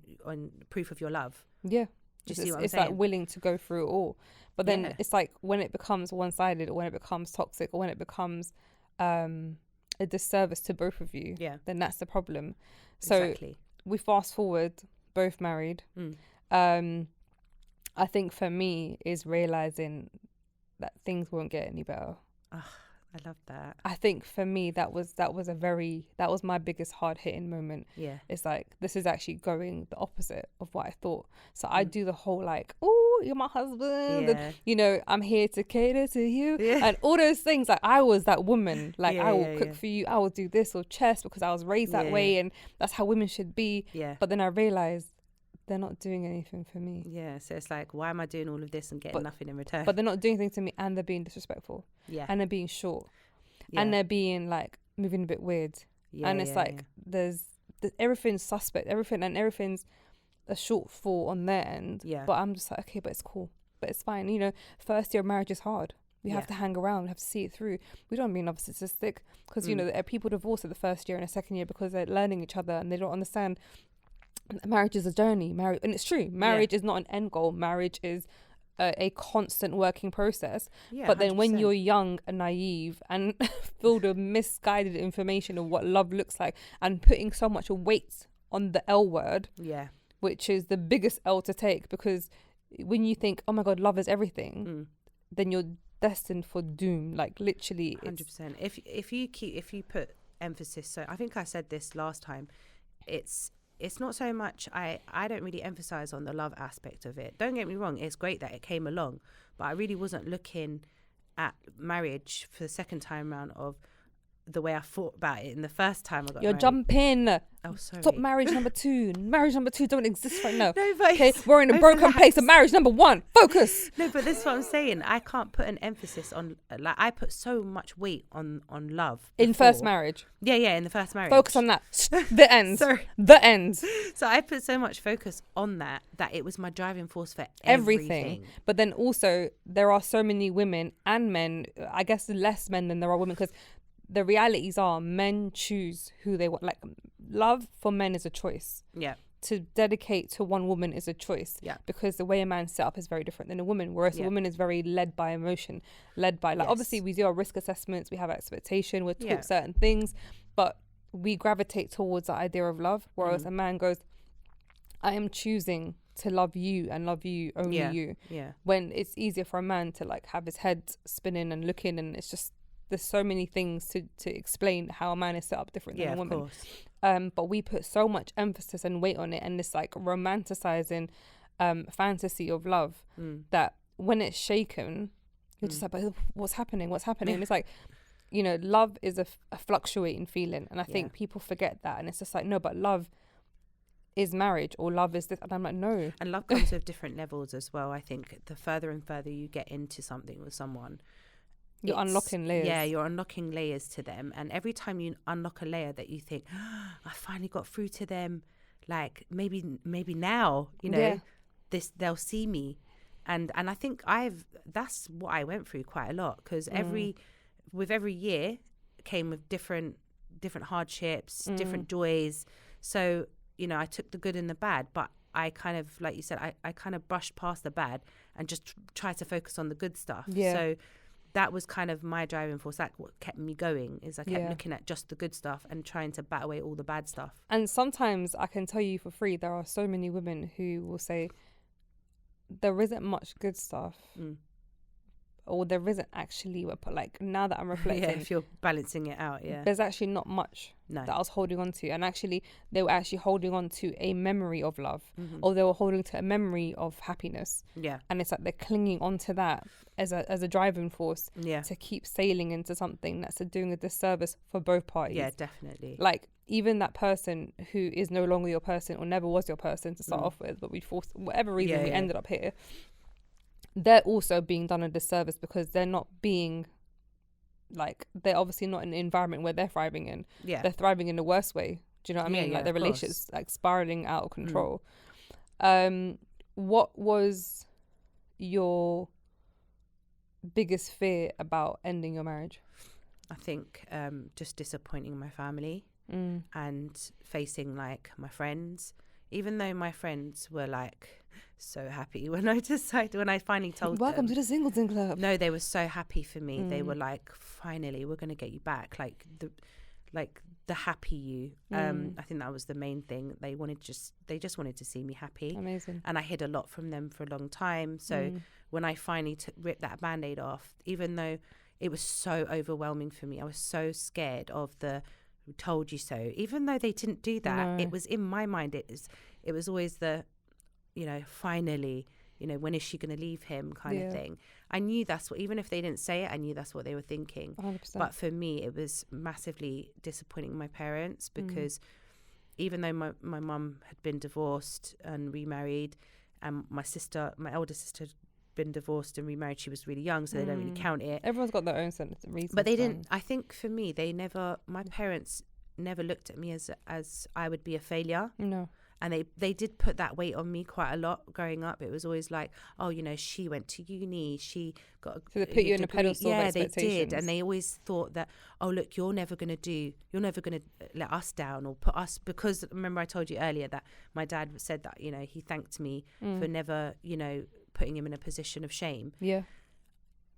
proof of your love. Yeah. Do you see what I'm it's saying? like willing to go through it all. But then it's like, when it becomes one-sided, or when it becomes toxic, or when it becomes a disservice to both of you, then that's the problem. So we fast forward, both married. I think for me is realizing that things won't get any better. I love that. I think for me that was my biggest hard hitting moment. Yeah. It's like, this is actually going the opposite of what I thought. So I do the whole like, oh, you're my husband, and, you know, I'm here to cater to you, and all those things. Like, I was that woman. Like, I will cook for you, I will do this, or chess, because I was raised that way, and that's how women should be. Yeah. But then I realized they're not doing anything for me. Yeah. So it's like, why am I doing all of this and getting nothing in return? But they're not doing things to me, and they're being disrespectful. Yeah. And they're being short. Yeah. And they're being like moving a bit weird. Yeah, and it's there's everything's suspect, everything's a shortfall on their end. Yeah. But I'm just like, okay, but it's cool. But it's fine. You know, first year of marriage is hard. We have to hang around, we have to see it through. We don't mean narcissistic, because you know, there are people divorced at the first year and the second year because they're learning each other and they don't understand marriage is a journey. And it's true. Marriage is not an end goal. Marriage is a constant working process. Yeah, but then 100%. When you're young and naive and filled with misguided information of what love looks like, and putting so much weight on the L word, which is the biggest L to take, because when you think, oh my God, love is everything, then you're destined for doom. Like, literally 100%. If you put emphasis, so I think I said this last time, it's not so much, I don't really emphasize on the love aspect of it. Don't get me wrong, it's great that it came along, but I really wasn't looking at marriage for the second time round of, the way I thought about it in the first time I got You're married. jumping. Oh, sorry. Stop marriage number 2. Marriage number 2 don't exist right now. No, but Okay, we're in a broken place of marriage number 1. Focus. No, but this is what I'm saying. I can't put an emphasis on, like, I put so much weight on love In before. first marriage. Yeah, in the first marriage. Focus on that. The end. Sorry. The end. So I put so much focus on that it was my driving force for Everything. everything. But then also there are so many women and men, I guess less men than there are women, because the realities are men choose who they want. Like, love for men is a choice. Yeah. To dedicate to one woman is a choice. Yeah. Because the way a man's set up is very different than a woman, whereas a woman is very led by emotion, led by, like, obviously we do our risk assessments, we have expectation, we're taught certain things, but we gravitate towards the idea of love, whereas a man goes, I am choosing to love you and love you, only you. Yeah. When it's easier for a man to, like, have his head spinning and looking, and it's just, there's so many things to explain how a man is set up different than a woman. Of course. But we put so much emphasis and weight on it, and this, like, romanticizing fantasy of love that when it's shaken, you're just like, but what's happening? And it's like, you know, love is a fluctuating feeling, and I think people forget that, and it's just like, no, but love is marriage, or love is this, and I'm like, no. And love comes with different levels as well. I think the further and further you get into something with someone, you're unlocking layers. Yeah, you're unlocking layers to them. And every time you unlock a layer that you think, I finally got through to them, like maybe now, you know, they'll see me. And I think that's what I went through quite a lot, because with every year came with different hardships, different joys. So, you know, I took the good and the bad, but I kind of, like you said, I kind of brushed past the bad and just tried to focus on the good stuff. Yeah. So that was kind of my driving force. Like, what kept me going is I kept looking at just the good stuff and trying to bat away all the bad stuff. And sometimes I can tell you for free, there are so many women who will say there isn't much good stuff, or there isn't actually, like, now that I'm reflecting, if you're balancing it out, there's actually not much that I was holding on to. And actually they were actually holding on to a memory of love, or they were holding to a memory of happiness. And it's like they're clinging onto that as a driving force to keep sailing into something that's doing a disservice for both parties. Yeah, definitely. Like, even that person who is no longer your person, or never was your person to start off with, but we forced, whatever reason we ended up here, they're also being done a disservice, because they're not being, like, they're obviously not in an environment where they're thriving in. They're thriving in the worst way. Do you know what I mean? Like, their relationship's like spiraling out of control. What was your biggest fear about ending your marriage? I think just disappointing my family and facing, like, my friends, even though my friends were, like, so happy when I finally told Welcome them. to the Singleton Club. No, they were so happy for me. They were like, finally, we're going to get you back. Like the happy you. I think that was the main thing. They just wanted to see me happy. Amazing. And I hid a lot from them for a long time. So when I finally ripped that Band-Aid off, even though it was so overwhelming for me, I was so scared of the told you so. Even though they didn't do that, it was in my mind. It was always the, you know, finally, you know, when is she going to leave him kind of thing. I knew that's what, even if they didn't say it, I knew that's what they were thinking. 100%. But for me, it was massively disappointing my parents, because even though my mum had been divorced and remarried, and my elder sister had been divorced and remarried, she was really young, so they don't really count it. Everyone's got their own sense of reasons. But they didn't, I think for me, my parents never looked at me as I would be a failure. No. And they did put that weight on me quite a lot growing up. It was always like, oh, you know, she went to uni, she got so they put you in a pedestal of expectations. They did. And they always thought that, oh, look, you're never going to let us down or put us, because remember I told you earlier that my dad said that, you know, he thanked me for never, you know, putting him in a position of shame. Yeah.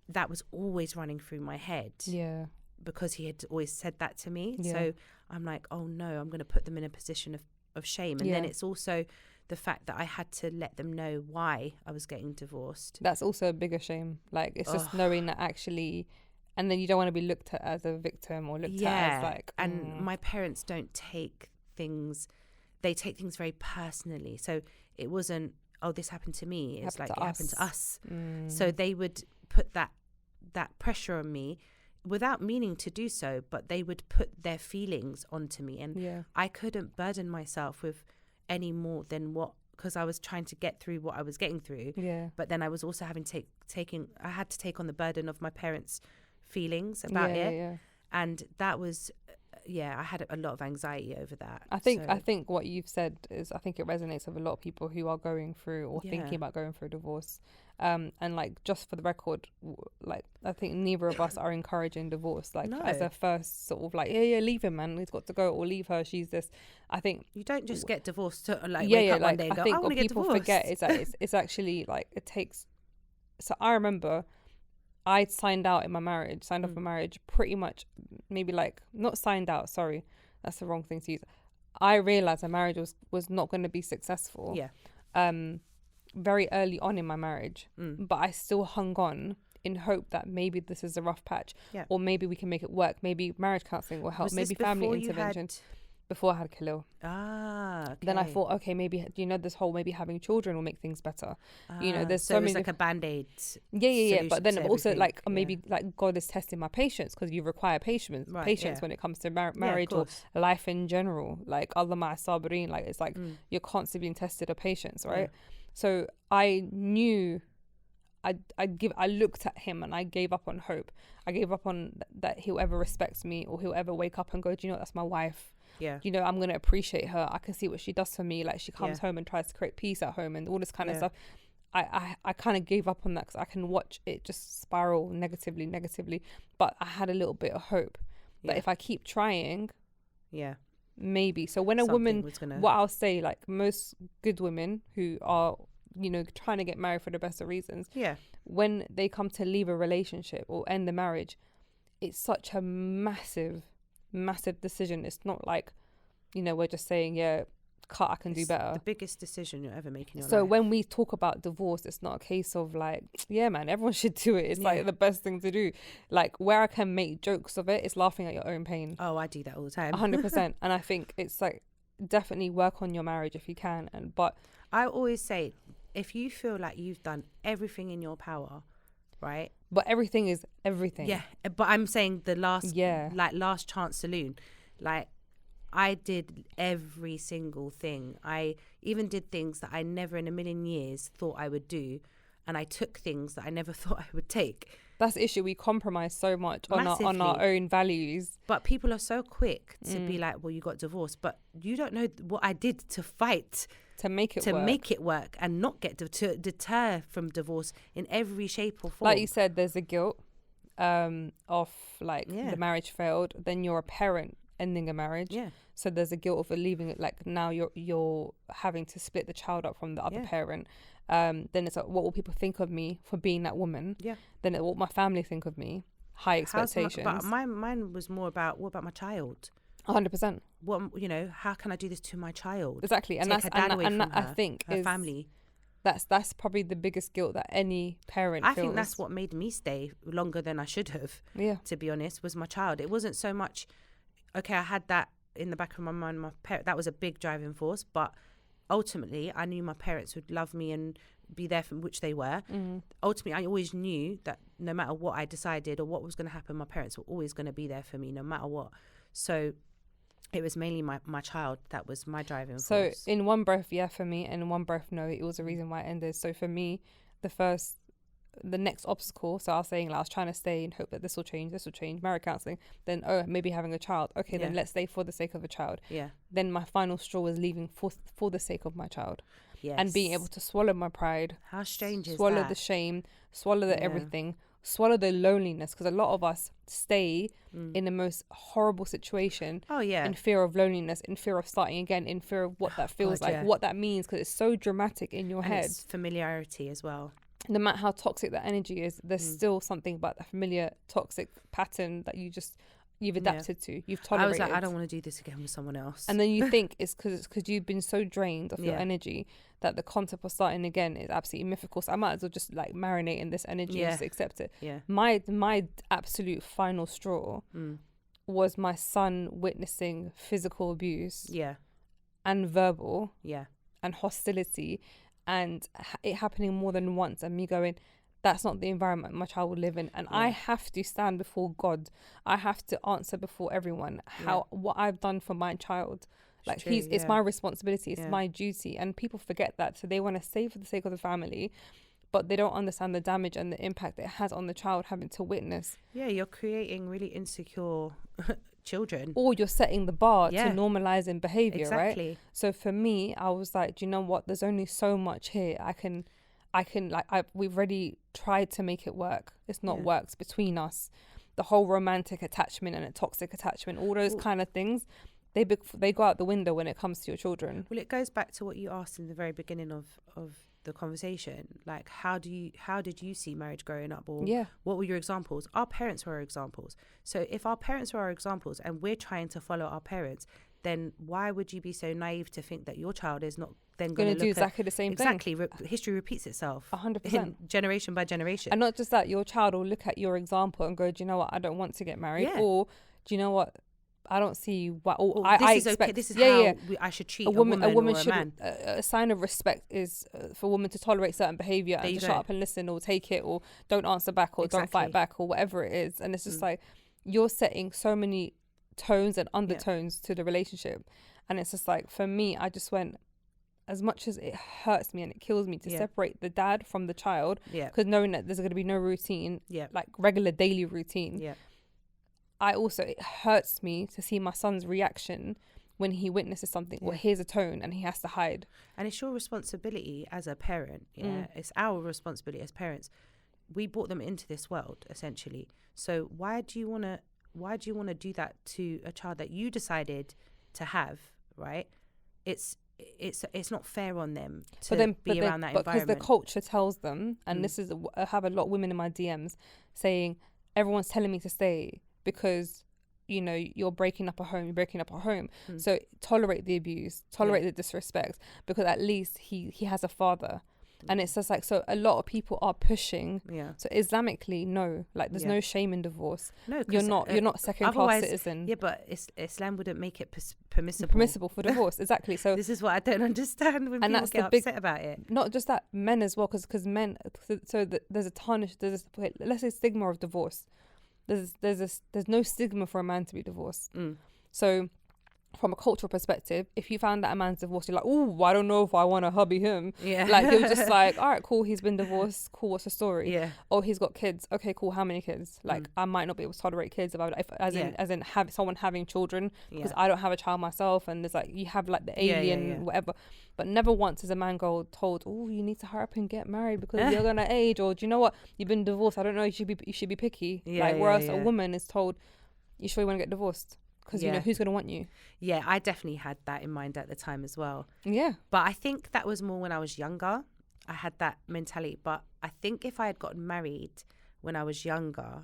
That was always running through my head. Yeah. Because he had always said that to me. Yeah. So I'm like, oh no, I'm going to put them in a position of shame. And then it's also the fact that I had to let them know why I was getting divorced. That's also a bigger shame. Like, it's just knowing that actually, and then you don't want to be looked at as a victim or looked at as like. And my parents don't take things, they take things very personally. So it wasn't, oh, this happened to me. It's like, it happened to us. So they would put that pressure on me without meaning to do so, but they would put their feelings onto me, and I couldn't burden myself with any more than what, because I was trying to get through what I was getting through. But then I was also having to I had to take on the burden of my parents' feelings about it. And that was, I had a lot of anxiety over that. I think what you've said is, I think it resonates with a lot of people who are going through or thinking about going through a divorce. And like, just for the record, like, I think neither of us are encouraging divorce, like as a first sort of like, leave him, man, he's got to go, or leave her, she's this. I think you don't just get divorced to wake up one day and go, I want to get divorced. What people forget is that it's actually like, it takes. So I remember I signed off my marriage pretty much, maybe like, not signed out, sorry, that's the wrong thing to use. I realized my marriage was not going to be successful. Very early on in my marriage, but I still hung on in hope that maybe this is a rough patch, or maybe we can make it work. Maybe marriage counselling will help. Maybe family intervention. Before I had Khalil. Okay. Then I thought, okay, maybe, this whole maybe having children will make things better. There's so many, like a Band-Aid. But then also like maybe like God is testing my patience, because you require patience when it comes to marriage or life in general. Like Allah ma sabirin, like it's like you're constantly being tested of patience, right? So I knew I looked at him and I gave up on hope. I gave up on that he'll ever respect me, or he'll ever wake up and go, do you know what, that's my wife. I'm going to appreciate her. I can see what she does for me. Like, she comes home and tries to create peace at home and all this kind of stuff. I kind of gave up on that, because I can watch it just spiral negatively. But I had a little bit of hope that if I keep trying, maybe. So when what I'll say, like, most good women who are, trying to get married for the best of reasons, when they come to leave a relationship or end the marriage, it's such a massive decision. It's not like, we're just saying, cut, I can do better. The biggest decision you'll ever make in your life. So when we talk about divorce, it's not a case of like, man, everyone should do it. It's like the best thing to do. Like, where I can make jokes of it, it's laughing at your own pain. Oh, I do that all the time. 100%. And I think it's like, definitely work on your marriage if you can. But I always say, if you feel like you've done everything in your power, right? But everything is everything. Yeah, but I'm saying the last chance saloon. Like, I did every single thing. I even did things that I never in a million years thought I would do. And I took things that I never thought I would take. That's the issue. We compromise so much on our own values. But people are so quick to be like, well, you got divorced. But you don't know what I did to fight. To make it work and not get to deter from divorce in every shape or form. Like you said, there's a guilt of like the marriage failed. Then you're a parent ending a marriage. Yeah. So there's a guilt of leaving it. Like, now you're having to split the child up from the other parent. Then it's like, what will people think of me for being that woman? Yeah. Then what will my family think of me? High expectations. But mine was more about, what about my child? 100%. What, how can I do this to my child? Exactly. And I think her family. That's probably the biggest guilt that any parent feels. I think that's what made me stay longer than I should have. Yeah. To be honest, was my child. It wasn't so much, okay, I had that in the back of my mind, that was a big driving force, but ultimately I knew my parents would love me and be there, for which they were. Ultimately, I always knew that no matter what I decided or what was going to happen, my parents were always going to be there for me no matter what. So it was mainly my child that was my driving force. So in one breath, for me, and in one breath, no, it was a reason why it ended. So for me, the next obstacle, so I was saying, like, I was trying to stay and hope that this will change, marriage counselling, then maybe having a child, then let's stay for the sake of a child. Then my final straw was leaving for the sake of my child. And being able to swallow my pride. How strange is that? Swallow the shame, swallow the everything, swallow the loneliness, because a lot of us stay in the most horrible situation in fear of loneliness, in fear of starting again, in fear of what that feels what that means, because it's so dramatic in your head. It's familiarity as well. No matter how toxic that energy is, there's still something about the familiar toxic pattern that you've adapted to, you've tolerated. I was like, I don't want to do this again with someone else. And then you think it's because you've been so drained of your energy that the concept of starting again is absolutely mythical. So I might as well just like marinate in this energy and just accept it. Yeah. My absolute final straw was my son witnessing physical abuse. Yeah. And verbal. Yeah. And hostility. And it happening more than once, and me going, that's not the environment my child will live in, and I have to stand before God. I have to answer before everyone what I've done for my child. Like, it's my responsibility, it's my duty, and people forget that, so they want to say for the sake of the family, but they don't understand the damage and the impact it has on the child having to witness. Yeah, you're creating really insecure children, or you're setting the bar to normalizing behavior. Exactly. Right? So for me, I was like, do you know what, there's only so much here I can we've already tried to make it work. It's not worked between us. The whole romantic attachment and a toxic attachment, all those kind of things, they go out the window when it comes to your children. Well, it goes back to what you asked in the very beginning of the conversation. Like, how did you see marriage growing up? Or what were your examples? Our parents were our examples. So if our parents were our examples and we're trying to follow our parents, then why would you be so naive to think that your child is not then going to do exactly the same thing? Exactly. History repeats itself 100%, generation by generation. And not just that, your child will look at your example and go, do you know what, I don't want to get married. Or do you know what, I don't see what I expect. Okay. This is how I should treat a woman or a should, man. A sign of respect is for a woman to tolerate certain behaviour and to shut up and listen, or take it, or don't answer back, or don't fight back, or whatever it is. And it's just like, you're setting so many tones and undertones to the relationship. And it's just like, for me, I just went, as much as it hurts me and it kills me to separate the dad from the child, because knowing that there's going to be no routine, like regular daily routine. It hurts me to see my son's reaction when he witnesses something or hears a tone and he has to hide. And it's your responsibility as a parent. It's our responsibility as parents. We brought them into this world, essentially. So why do you want to do that to a child that you decided to have, right? It's not fair on them to be around that environment. Because the culture tells them, and this is, I have a lot of women in my DMs saying, everyone's telling me to stay because, you know, you're breaking up a home. So tolerate the abuse, tolerate the disrespect, because at least he has a father. And it's just like, so a lot of people are pushing. So Islamically, no, like there's no shame in divorce. No, you're not second class citizen. Yeah, but Islam wouldn't make it permissible for divorce. Exactly. So this is what I don't understand when people get upset about it. Not just that, men as well, because men. There's a tarnish. Let's say stigma of divorce. There's no stigma for a man to be divorced. So from a cultural perspective, if you found that a man's divorced, you're like, oh, I don't know if I want to hubby him. Like, you're just like, all right, cool, he's been divorced, cool, what's the story? Oh, he's got kids, okay, cool, how many kids? Like, I might not be able to tolerate kids, as in have someone having children, because I don't have a child myself. And there's like, you have like the alien whatever, but never once is a man told, oh, you need to hurry up and get married because you're gonna age, or do you know what, you've been divorced, I don't know, you should be picky. Whereas a woman is told, you sure you want to get divorced? Because you know who's going to want you. Yeah, I definitely had that in mind at the time as well. Yeah. But I think that was more when I was younger. I had that mentality. But I think if I had gotten married when I was younger,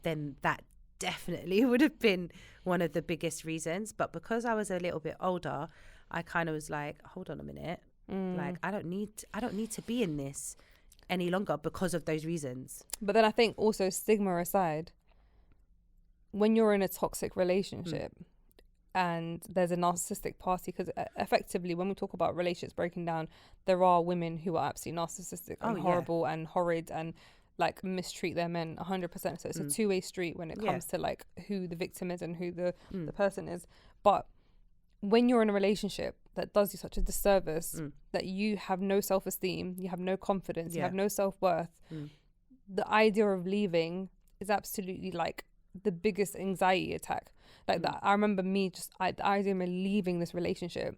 then that definitely would have been one of the biggest reasons. But because I was a little bit older, I kind of was like, hold on a minute. Like, I don't need to be in this any longer because of those reasons. But then I think also, stigma aside, when you're in a toxic relationship and there's a narcissistic party, because effectively when we talk about relationships breaking down, there are women who are absolutely narcissistic and horrible and horrid and like mistreat their men 100%. So it's a two-way street when it comes to like who the victim is and who the person is. But when you're in a relationship that does you such a disservice, that you have no self-esteem, you have no confidence, you have no self-worth, the idea of leaving is absolutely like the biggest anxiety attack. Like that, I remember me the idea of me leaving this relationship,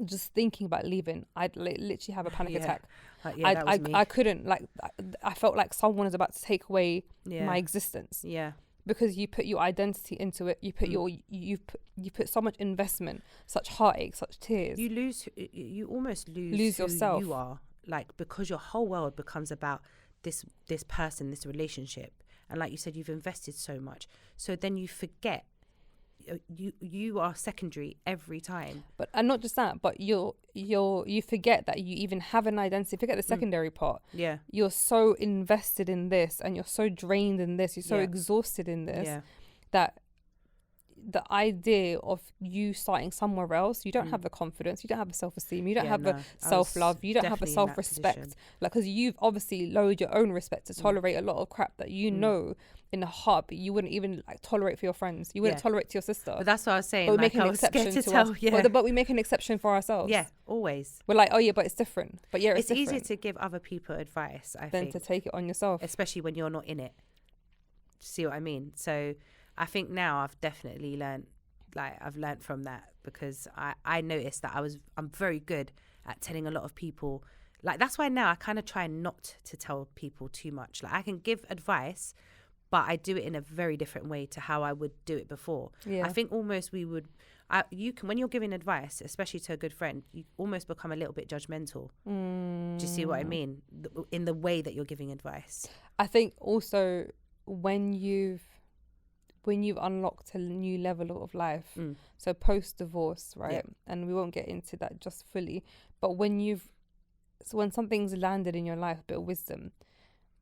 just thinking about leaving, I'd literally have a panic attack. I couldn't, like, I felt like someone is about to take away my existence. Because you put your identity into it, you put you put so much investment, such heartache, such tears. You almost lose yourself. Who you are, like, because your whole world becomes about this person, this relationship. And like you said, you've invested so much. So then you forget you are secondary every time. And not just that, but you forget that you even have an identity. Forget the secondary part. You're so invested in this and you're so drained in this. You're so exhausted in this that the idea of you starting somewhere else, you don't have the confidence, you don't have the self-esteem, you don't have the self-love, you don't have the self-respect, like, because you've obviously lowered your own respect to tolerate a lot of crap that you know in a heartbeat you wouldn't even like tolerate for your friends, you wouldn't tolerate to your sister. But that's what I was saying, but we like, make an exception to us. But we make an exception for ourselves. Always. We're like, oh yeah, but it's different. But yeah, it's easier to give other people advice, I think, than to take it on yourself, especially when you're not in it. See what I mean? So I think now I've definitely learned from that, because I noticed that I'm very good at telling a lot of people, like, that's why now I kind of try not to tell people too much. Like, I can give advice, but I do it in a very different way to how I would do it before. I think almost you can, when you're giving advice, especially to a good friend, you almost become a little bit judgmental. Do you see what I mean? In the way that you're giving advice. I think also when you've unlocked a new level of life, so post-divorce, right? And we won't get into that just fully, but when something's landed in your life, a bit of wisdom,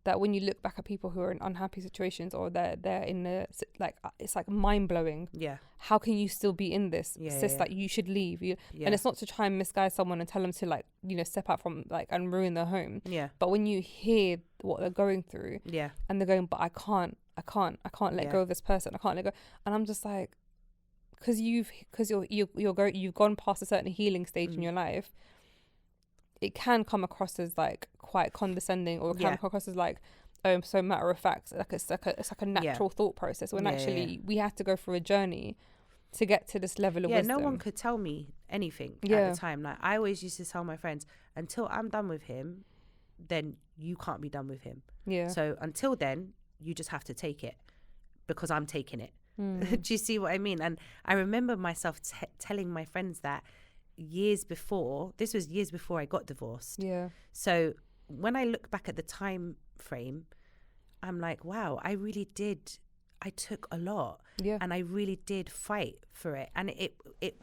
that when you look back at people who are in unhappy situations, or they're in like, it's like mind-blowing. How can you still be in this? Sis, like, you should leave. And it's not to try and misguide someone and tell them to, like, you know, step out from, like, and ruin their home. But when you hear what they're going through, and they're going, but I can't let go of this person, I can't let go. And I'm just like, because you've gone past a certain healing stage in your life, it can come across as like quite condescending, or can come across as like so matter of fact, like it's like a natural thought process, when actually we have to go through a journey to get to this level of wisdom. No one could tell me anything at the time. Like, I always used to tell my friends, until I'm done with him, then you can't be done with him. So until then, you just have to take it, because I'm taking it. Do you see what I mean? And I remember myself telling my friends that years before I got divorced. So when I look back at the time frame, I'm like, wow, I took a lot, and I really did fight for it. And it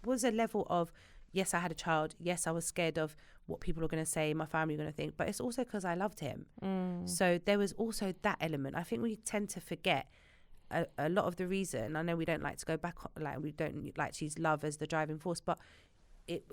was a level of, yes, I had a child, yes, I was scared of what people are going to say, my family are going to think, but it's also because I loved him. So there was also that element. I think we tend to forget a lot of the reason. I know we don't like to go back, like, we don't like to use love as the driving force, but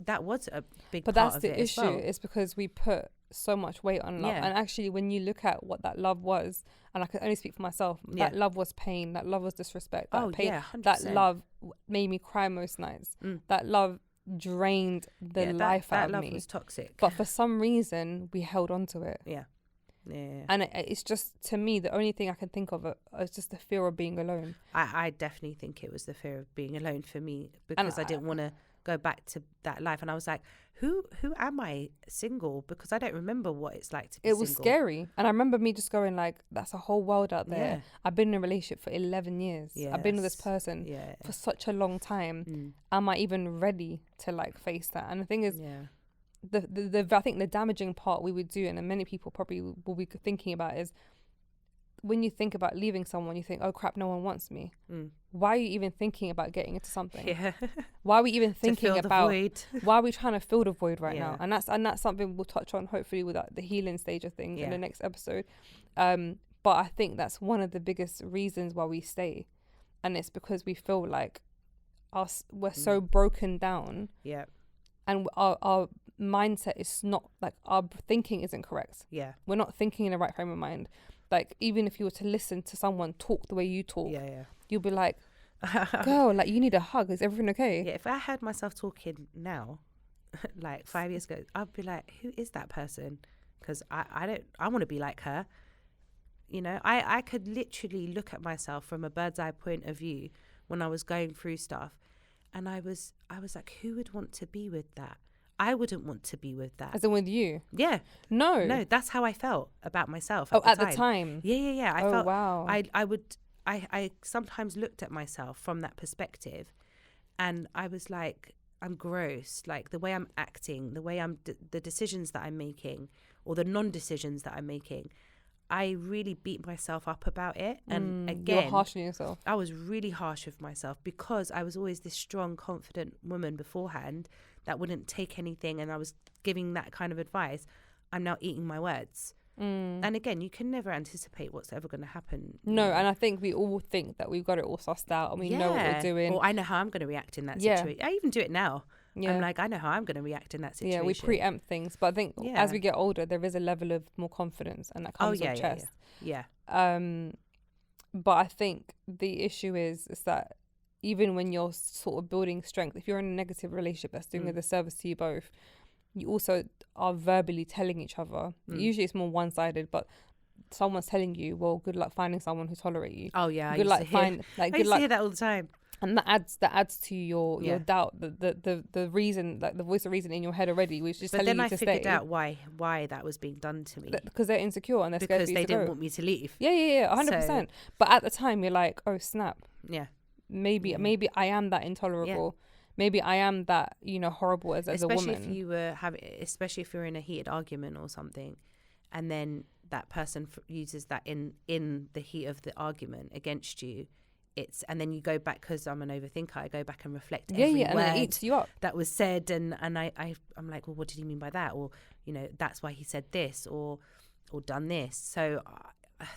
that was a big part of it. But that's the issue. It's because we put so much weight on love. And actually, when you look at what that love was, and I can only speak for myself, that love was pain, that love was disrespect, that pain, 100%. that love made me cry most nights, that love drained the life out of me. That love was toxic. But for some reason, we held on to it. And it's just, to me, the only thing I can think of is just the fear of being alone. I definitely think it was the fear of being alone for me, because I didn't want to go back to that life. And I was like, who am I single? Because I don't remember what it's like to be single. It was scary. And I remember me just going like, that's a whole world out there. I've been in a relationship for 11 years. I've been with this person for such a long time. Am I even ready to like face that? And the thing is, I think the damaging part we would do, and many people probably will be thinking about, is when you think about leaving someone, you think, oh crap, no one wants me. Why are you even thinking about getting into something? Why are we even thinking about why are we trying to fill the void right now? And that's something we'll touch on hopefully with the healing stage of things in the next episode. But I think that's one of the biggest reasons why we stay, and it's because we feel like we're so broken down. And our mindset is not, like, our thinking isn't correct. We're not thinking in the right frame of mind. Like, even if you were to listen to someone talk the way you talk, you'll be like, girl, like, you need a hug. Is everything okay? If I heard myself talking now, like 5 years ago, I'd be like, who is that person? Because I want to be like her. You know, I could literally look at myself from a bird's eye point of view when I was going through stuff. And I was like, who would want to be with that? I wouldn't want to be with that. As in with you? Yeah. No, that's how I felt about myself at the time. Yeah. I felt, wow. I sometimes looked at myself from that perspective, and I was like, I'm gross. Like, the way I'm acting, the way the decisions that I'm making, or the non-decisions that I'm making, I really beat myself up about it. And again, you were harsh on yourself. I was really harsh with myself, because I was always this strong, confident woman beforehand that wouldn't take anything, and I was giving that kind of advice. I'm now eating my words. And again, you can never anticipate what's ever going to happen. No, and I think we all think that we've got it all sussed out and we know what we're doing. Or I know how I'm going to react in that situation. I even do it now. I'm like, I know how I'm going to react in that situation. Yeah, we preempt things. But I think as we get older, there is a level of more confidence and that comes with chest. Yeah. But I think the issue is that even when you're sort of building strength, if you're in a negative relationship that's doing a disservice to you both, you also are verbally telling each other. Usually it's more one-sided, but someone's telling you, well, good luck finding someone who tolerates you. Oh yeah, good luck I used to hear that all the time. And that adds to your doubt, the reason, like the voice of reason in your head already, which is telling you to stay. But then I figured out why that was being done to me. Because they're insecure and they're scared because they didn't want me to leave. Yeah, 100%. But at the time, you're like, oh snap. Yeah. Maybe I am that intolerable. Yeah. Maybe I am that, horrible as a woman. Especially if you're in a heated argument or something, and then that person uses that in the heat of the argument against you. And then you go back, because I'm an overthinker, I go back and reflect every word and it eats you up. That was said, and I'm like, well, what did he mean by that? Or that's why he said this, or done this. So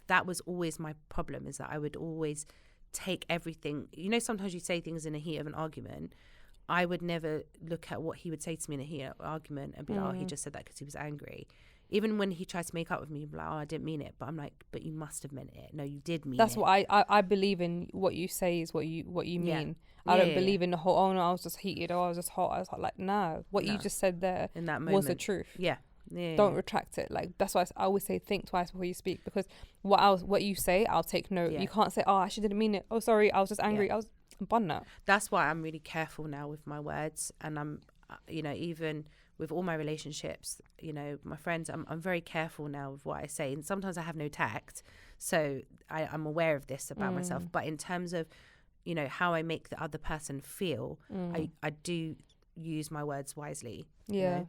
that was always my problem, is that I would always take everything. Sometimes you say things in a heat of an argument. I would never look at what he would say to me in a heat of an argument and be like, oh, he just said that because he was angry. Even when he tried to make up with me, he'd be like, oh, I didn't mean it. But I'm like, but you must have meant it. No, you did mean it. That's what I believe in. What you say is what you mean. I don't believe in the whole, oh no, I was just heated, or I was just hot. I was like, nah, you just said there in that moment was the truth. Yeah. Don't retract it. Like, that's why I always say think twice before you speak, because what you say, I'll take note. You can't say, oh, I actually didn't mean it. Oh, sorry, I was just angry. I'm bun that. That's why I'm really careful now with my words, and I'm, even with all my relationships, my friends, I'm very careful now with what I say, and sometimes I have no tact, so I'm aware of this about myself. But in terms of, how I make the other person feel, I do use my words wisely. Yeah,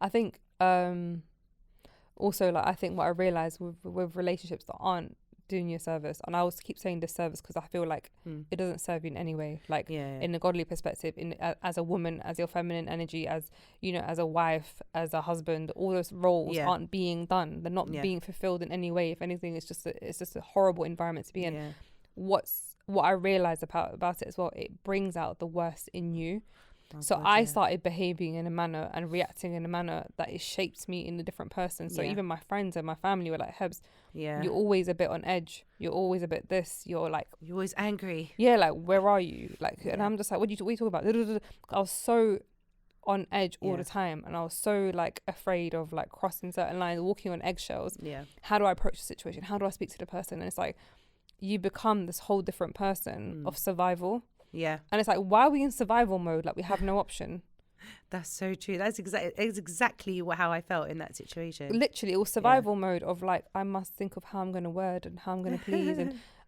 I think also, like, I think what I realized with relationships that aren't doing you a service, and I always keep saying disservice because I feel like it doesn't serve you in any way, like in a godly perspective, as a woman, as your feminine energy, as as a wife, as a husband, all those roles aren't being done. They're not being fulfilled in any way. If anything, it's just a horrible environment to be in. What I realized about it as well, it brings out the worst in you. I started behaving in a manner and reacting in a manner that it shaped me in a different person. So even my friends and my family were like, Hebz, you're always a bit on edge. You're always a bit this. You're always angry. Yeah, like, where are you? Like, and I'm just like, what are you talking about? I was so on edge all the time, and I was so like afraid of like crossing certain lines, walking on eggshells. Yeah. How do I approach the situation? How do I speak to the person? And it's like, you become this whole different person of survival. Yeah. And it's like, why are we in survival mode? Like, we have no option. That's so true. That's exactly how I felt in that situation. Literally, it was survival mode of like, I must think of how I'm going to word and how I'm going to please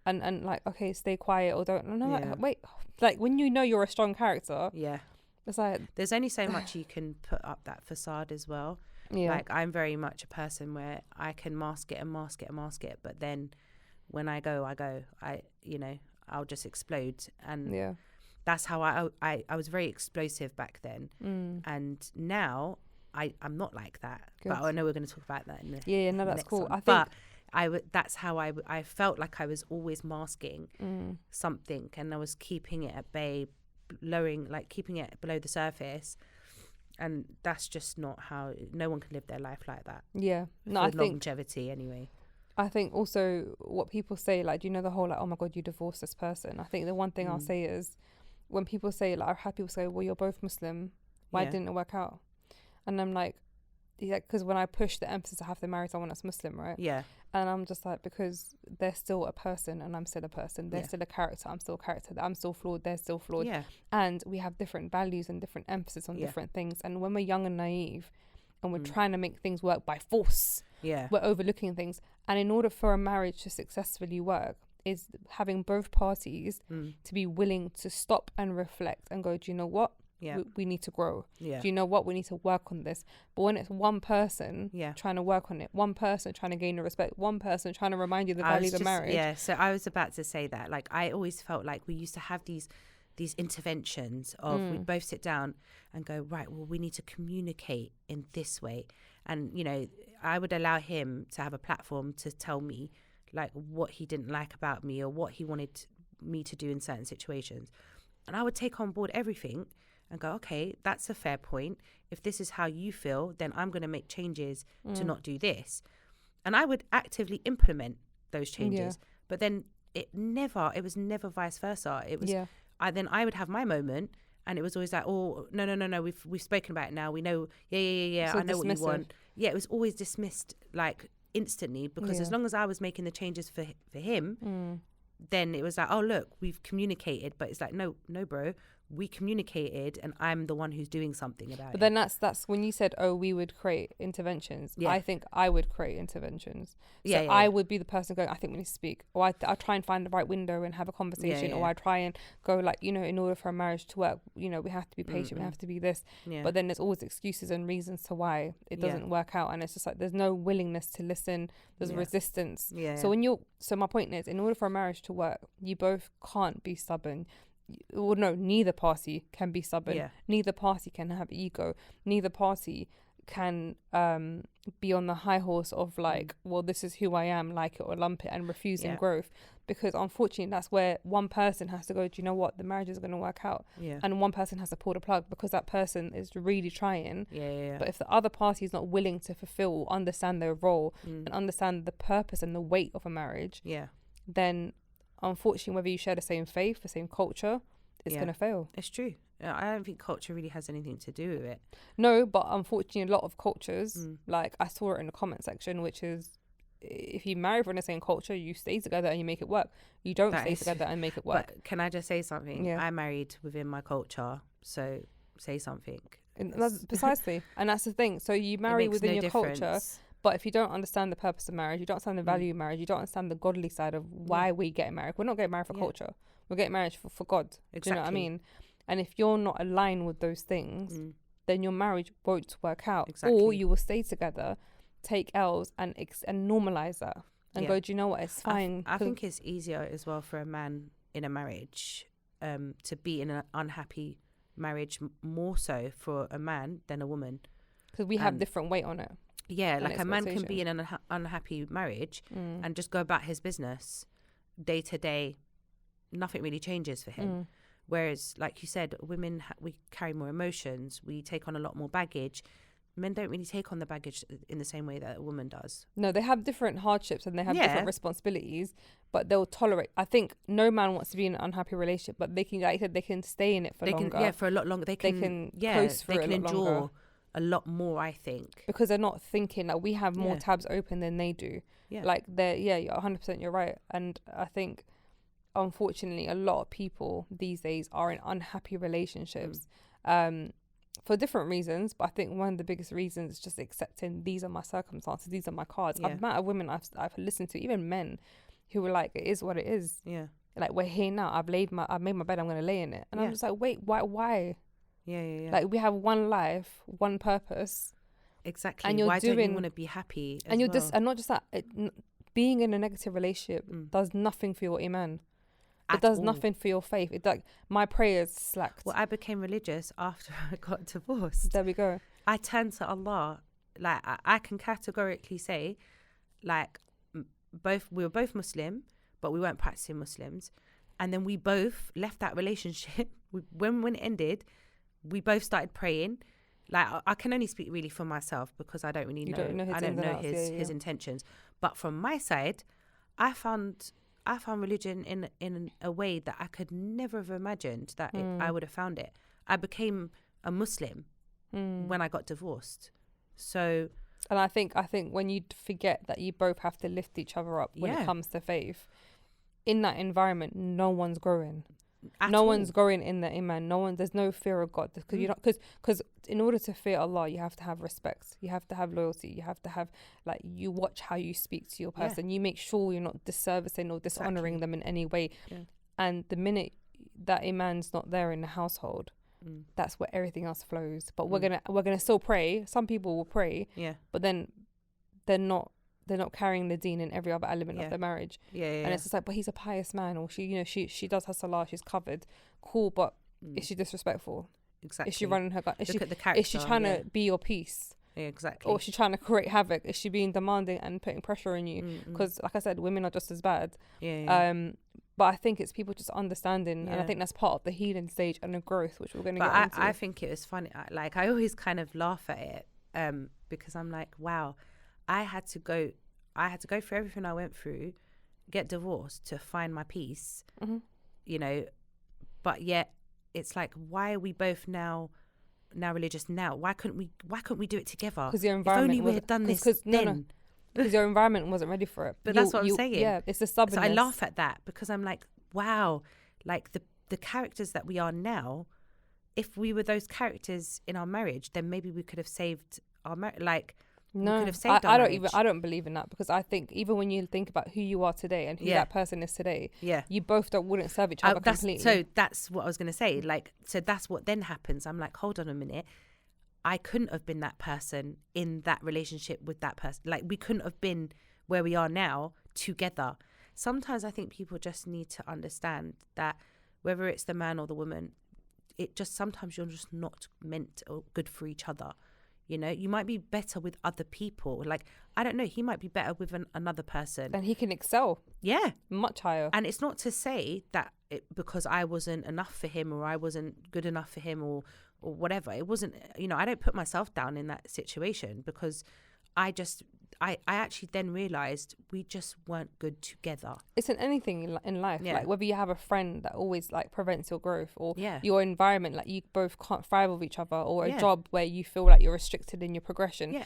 and like, okay, stay quiet or don't. No, like, wait. Like, when you're a strong character. Yeah. It's like, there's only so much you can put up that facade as well. Yeah. Like, I'm very much a person where I can mask it. But then when I go, I'll just explode. And that's how I was very explosive back then. And now I'm not like that. Good. But I know we're going to talk about that in the that's next cool. One. But that's how I felt like I was always masking something, and I was keeping it at bay, keeping it below the surface. And that's just not how, no one can live their life like that. Yeah. No, I think longevity anyway. I think also what people say, like, do you know the whole, like, oh my God, you divorced this person? I think the one thing I'll say is, when people say, like, I've had people say, well, you're both Muslim, why didn't it work out? And I'm like, because when I push the emphasis, I have to marry someone that's Muslim, right? Yeah. And I'm just like, because they're still a person and I'm still a person. They're still a character. I'm still a character. I'm still flawed. They're still flawed. Yeah. And we have different values and different emphasis on different things. And when we're young and naive and we're trying to make things work by force, we're overlooking things. And in order for a marriage to successfully work, is having both parties to be willing to stop and reflect and go, do you know what? We need to grow. Do you know what? We need to work on this. But when it's one person trying to work on it, one person trying to gain the respect, one person trying to remind you the values of marriage. Yeah, so I was about to say that. Like, I always felt like we used to have these interventions of we'd both sit down and go, right, well, we need to communicate in this way. And, I would allow him to have a platform to tell me like what he didn't like about me or what he wanted me to do in certain situations. And I would take on board everything and go, okay, that's a fair point. If this is how you feel, then I'm going to make changes to not do this. And I would actively implement those changes. But then it was never vice versa. It was, I would have my moment, and it was always like, oh, no, we've spoken about it now. We know, yeah, So I know what you dismissive. want. Yeah, it was always dismissed like instantly, because as long as I was making the changes for him, then it was like, oh, look, we've communicated. But it's like, no, bro, we communicated, and I'm the one who's doing something about it. But then that's when you said, oh, we would create interventions. I think I would create interventions. So I would be the person going, I think we need to speak. Or I try and find the right window and have a conversation. Or I try and go like, you know, in order for a marriage to work, you know, we have to be patient. We have to be this. But then there's always excuses and reasons to why it doesn't work out. And it's just like, there's no willingness to listen. There's resistance. So my point is, in order for a marriage to work, you both can't be stubborn. Well, no, neither party can be stubborn. Neither party can have ego. Neither party can be on the high horse of like, well, this is who I am, like it or lump it, and refusing growth. Because unfortunately, that's where one person has to go, do you know what, the marriage is going to work out. And one person has to pull the plug because that person is really trying. But if the other party is not willing to fulfill or understand their role and understand the purpose and the weight of a marriage, then unfortunately, whether you share the same faith, the same culture, it's going to fail. It's true. I don't think culture really has anything to do with it. No, but unfortunately, a lot of cultures, like I saw it in the comment section, which is, if you marry from the same culture, you stay together and you make it work. You don't stay together and make it work. But can I just say something? I married within my culture, so say something. And that's precisely. And that's the thing. So you marry within your culture. But if you don't understand the purpose of marriage, you don't understand the value of marriage, you don't understand the godly side of why we get married. We're not getting married for culture. We're getting married for God. Exactly. Do you know what I mean? And if you're not aligned with those things, then your marriage won't work out. Exactly. Or you will stay together, take L's and normalize that. And go, do you know what? It's fine. I think it's easier as well for a man in a marriage to be in an unhappy marriage, more so for a man than a woman. Because we have different weight on it. Yeah, like a man can be in an unhappy marriage and just go about his business day to day. Nothing really changes for him. Whereas, like you said, women, we carry more emotions. We take on a lot more baggage. Men don't really take on the baggage in the same way that a woman does. No, they have different hardships and they have different responsibilities, but they'll tolerate. I think no man wants to be in an unhappy relationship, but they can, like I said, they can stay in it for longer. For a lot longer. They can coast through it a lot endure longer. A lot more, I think, because they're not thinking like we have more tabs open than they do. Like they're 100% you're right. And I think unfortunately a lot of people these days are in unhappy relationships for different reasons, but I think one of the biggest reasons is just accepting these are my circumstances, these are my cards. I've met a women I've listened to, even men who were like, it is what it is. Like, we're here now, I've made my bed, I'm gonna lay in it. And I'm just like, wait, why? Like, we have one life, one purpose. Exactly. And why don't you want to be happy and you're just, and not just that, being in a negative relationship does nothing for your iman. It does nothing for your faith. It's like my prayers slacked. Well, I became religious after I got divorced. There we go. I turned to Allah. Like, I can categorically say, like, we were both Muslim, but we weren't practicing Muslims. And then we both left that relationship. When it ended, we both started praying. Like, I can only speak really for myself because I don't really know. I don't know his intentions. But from my side, I found religion in a way that I could never have imagined that I would have found it. I became a Muslim when I got divorced. So, and I think when you forget that you both have to lift each other up when it comes to faith, in that environment, no one's growing. One's growing in the iman. There's no fear of God, because you don't. Because in order to fear Allah, you have to have respect. You have to have loyalty. You have to have, like, you watch how you speak to your person. You make sure you're not disservicing or dishonoring them in any way. And the minute that iman's not there in the household, that's where everything else flows. But we're gonna still pray. Some people will pray. But then they're not carrying the deen in every other element of the marriage. And it's just like, but he's a pious man, or she does her salah, she's covered. Cool, but is she disrespectful? Exactly. Is she running her gut? Is Look at the character. Is she trying to be your peace? Yeah, exactly. Or is she trying to create havoc? Is she being demanding and putting pressure on you? Because like I said, women are just as bad. But I think it's people just understanding, and I think that's part of the healing stage and the growth, which we're going to get into. I think it was funny. Like, I always kind of laugh at it because I'm like, wow, I had to go through everything I went through, get divorced to find my peace, you know, but yet it's like, why are we both now religious now? Why couldn't we do it together? Because your environment, if only we had done this then. Because your environment wasn't ready for it. But that's what I'm saying. Yeah, it's the stubbornness. So I laugh at that because I'm like, wow, like the characters that we are now, if we were those characters in our marriage, then maybe we could have saved our marriage. Like, no, we could have saved our marriage. I don't believe in that, because I think even when you think about who you are today and who that person is today, you both wouldn't serve each other completely. So that's what I was going to say. Like, so that's what then happens. I'm like, hold on a minute. I couldn't have been that person in that relationship with that person. Like, we couldn't have been where we are now together. Sometimes I think people just need to understand that whether it's the man or the woman, it just, sometimes you're just not meant or good for each other. You know, you might be better with other people. Like, I don't know, he might be better with another person. And he can excel. Yeah. Much higher. And it's not to say that because I wasn't enough for him, or I wasn't good enough for him, or whatever. It wasn't, you know, I don't put myself down in that situation, because I actually then realised we just weren't good together. It's in anything in life. Yeah. Like, whether you have a friend that always like prevents your growth, or Yeah. your environment, like you both can't thrive with each other, or a Yeah. job where you feel like you're restricted in your progression. Yeah.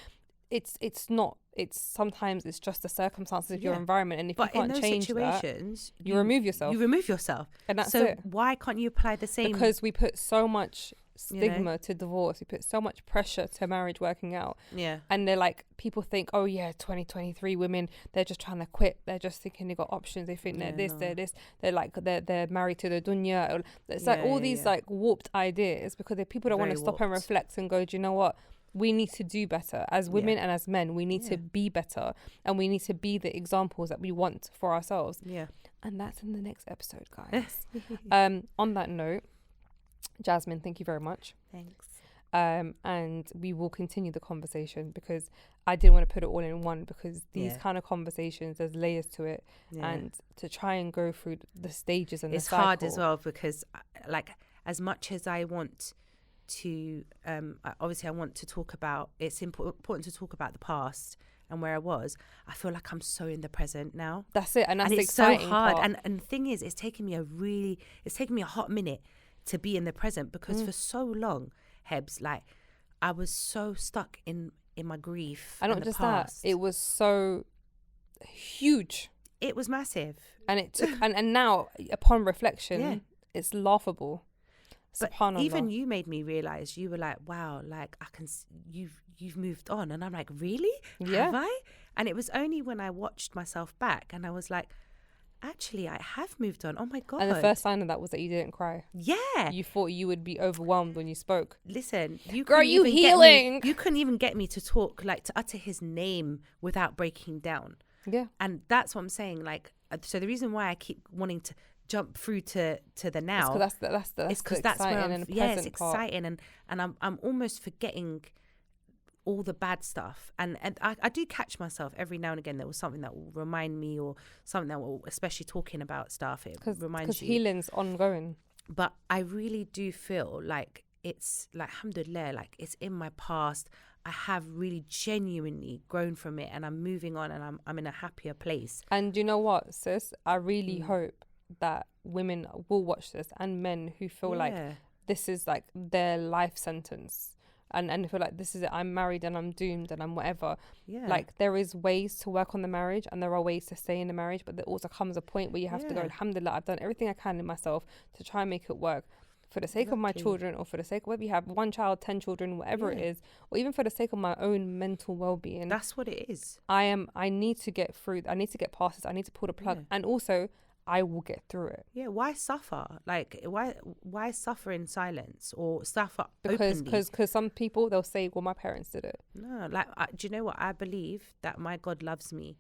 It's not. It's sometimes it's just the circumstances of your Yeah. environment, and if But you can't in those change situations, that, you remove yourself. You remove yourself. And that's so it. why can't you apply the same? Because we put so much stigma, You know? to divorce. We put so much pressure to marriage working out. Yeah. And they're like, people think, oh yeah, 2023 women, they're just trying to quit. They're just thinking they got options. They think they're this, they're this. They're like, they're married to the dunya. It's like all these like warped ideas, because if people don't want to stop and reflect and go, do you know what? We need to do better as women and as men. We need to be better, and we need to be the examples that we want for ourselves. Yeah. And that's in the next episode, guys. On that note, Jazmine, thank you very much. Thanks. And we will continue the conversation, because I didn't want to put it all in one, because these kind of conversations, there's layers to it, and to try and go through the stages and it's the cycle. hard as well, because like, as much as I want to obviously I want to talk about, it's important to talk about the past and where I was, I feel like I'm so in the present now. That's it. And that's the it's so exciting hard part. and the thing is, it's taken me a hot minute to be in the present, because for so long, Hebz, like, I was so stuck in my grief. And not just past. That, it was so huge. It was massive. And it took and now upon reflection, it's laughable. But even you made me realize, you were like, wow, like, I can you've moved on. And I'm like, really? Have I? And it was only when I watched myself back and I was like, actually, I have moved on. Oh my God. And the first sign of that was that you didn't cry. Yeah. You thought you would be overwhelmed when you spoke. Listen, girl, you healing. You couldn't even get me to talk, like, to utter his name without breaking down. Yeah. And that's what I'm saying. Like, so the reason why I keep wanting to jump through to the now, that's because that's where I'm, it's exciting, and I'm almost forgetting all the bad stuff, and I do catch myself every now and again. There was something that will remind me, or something that will, especially talking about stuff, it reminds you, because healing's ongoing. But I really do feel like it's like, alhamdulillah, like, it's in my past. I have really genuinely grown from it, and I'm moving on, and I'm in a happier place. And you know what, sis, I really hope that women will watch this, and men who feel like this is like their life sentence, and feel like this is it, I'm married and I'm doomed and I'm whatever. Like, there is ways to work on the marriage, and there are ways to stay in the marriage, but there also comes a point where you have to go, alhamdulillah, I've done everything I can in myself to try and make it work for the sake of my children, or for the sake of whether you have 1 child, 10 children, whatever it is, or even for the sake of my own mental well-being. That's what it is. I need to get through, I need to get past this, I need to pull the plug, and also I will get through it. Yeah, why suffer? Like, why suffer in silence, or suffer openly? Because some people, they'll say, well, my parents did it. No, like, do you know what? I believe that my God loves me,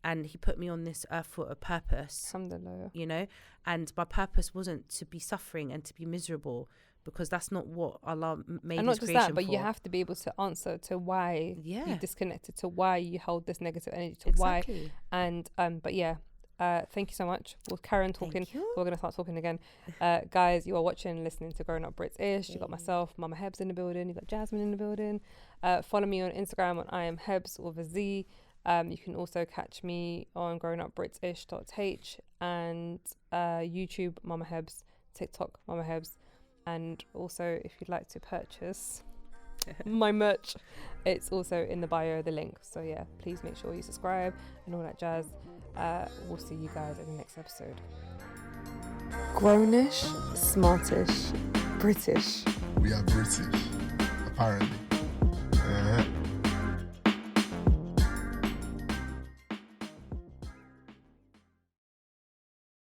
and he put me on this earth for a purpose. Alhamdulillah. You know, and my purpose wasn't to be suffering and to be miserable, because that's not what Allah made And his not just creation that, but for. you have to be able to answer to why Yeah. you disconnected, to why you hold this negative energy, to Exactly. why. And but yeah, thank you so much. We'll carry on talking. Thank you. We're gonna start talking again. Guys, you are watching and listening to Growing Up British. You got myself, Mama Hebz in the building. You got Jazmine in the building. Follow me on Instagram on I am Hebz with a Z. You can also catch me on growingupbritish.h and YouTube Mama Hebz, TikTok Mama Hebz, and also if you'd like to purchase my merch, it's also in the bio, the link. So yeah, please make sure you subscribe and all that jazz. We'll see you guys in the next episode. Grownish, smartish, British. We are British, apparently.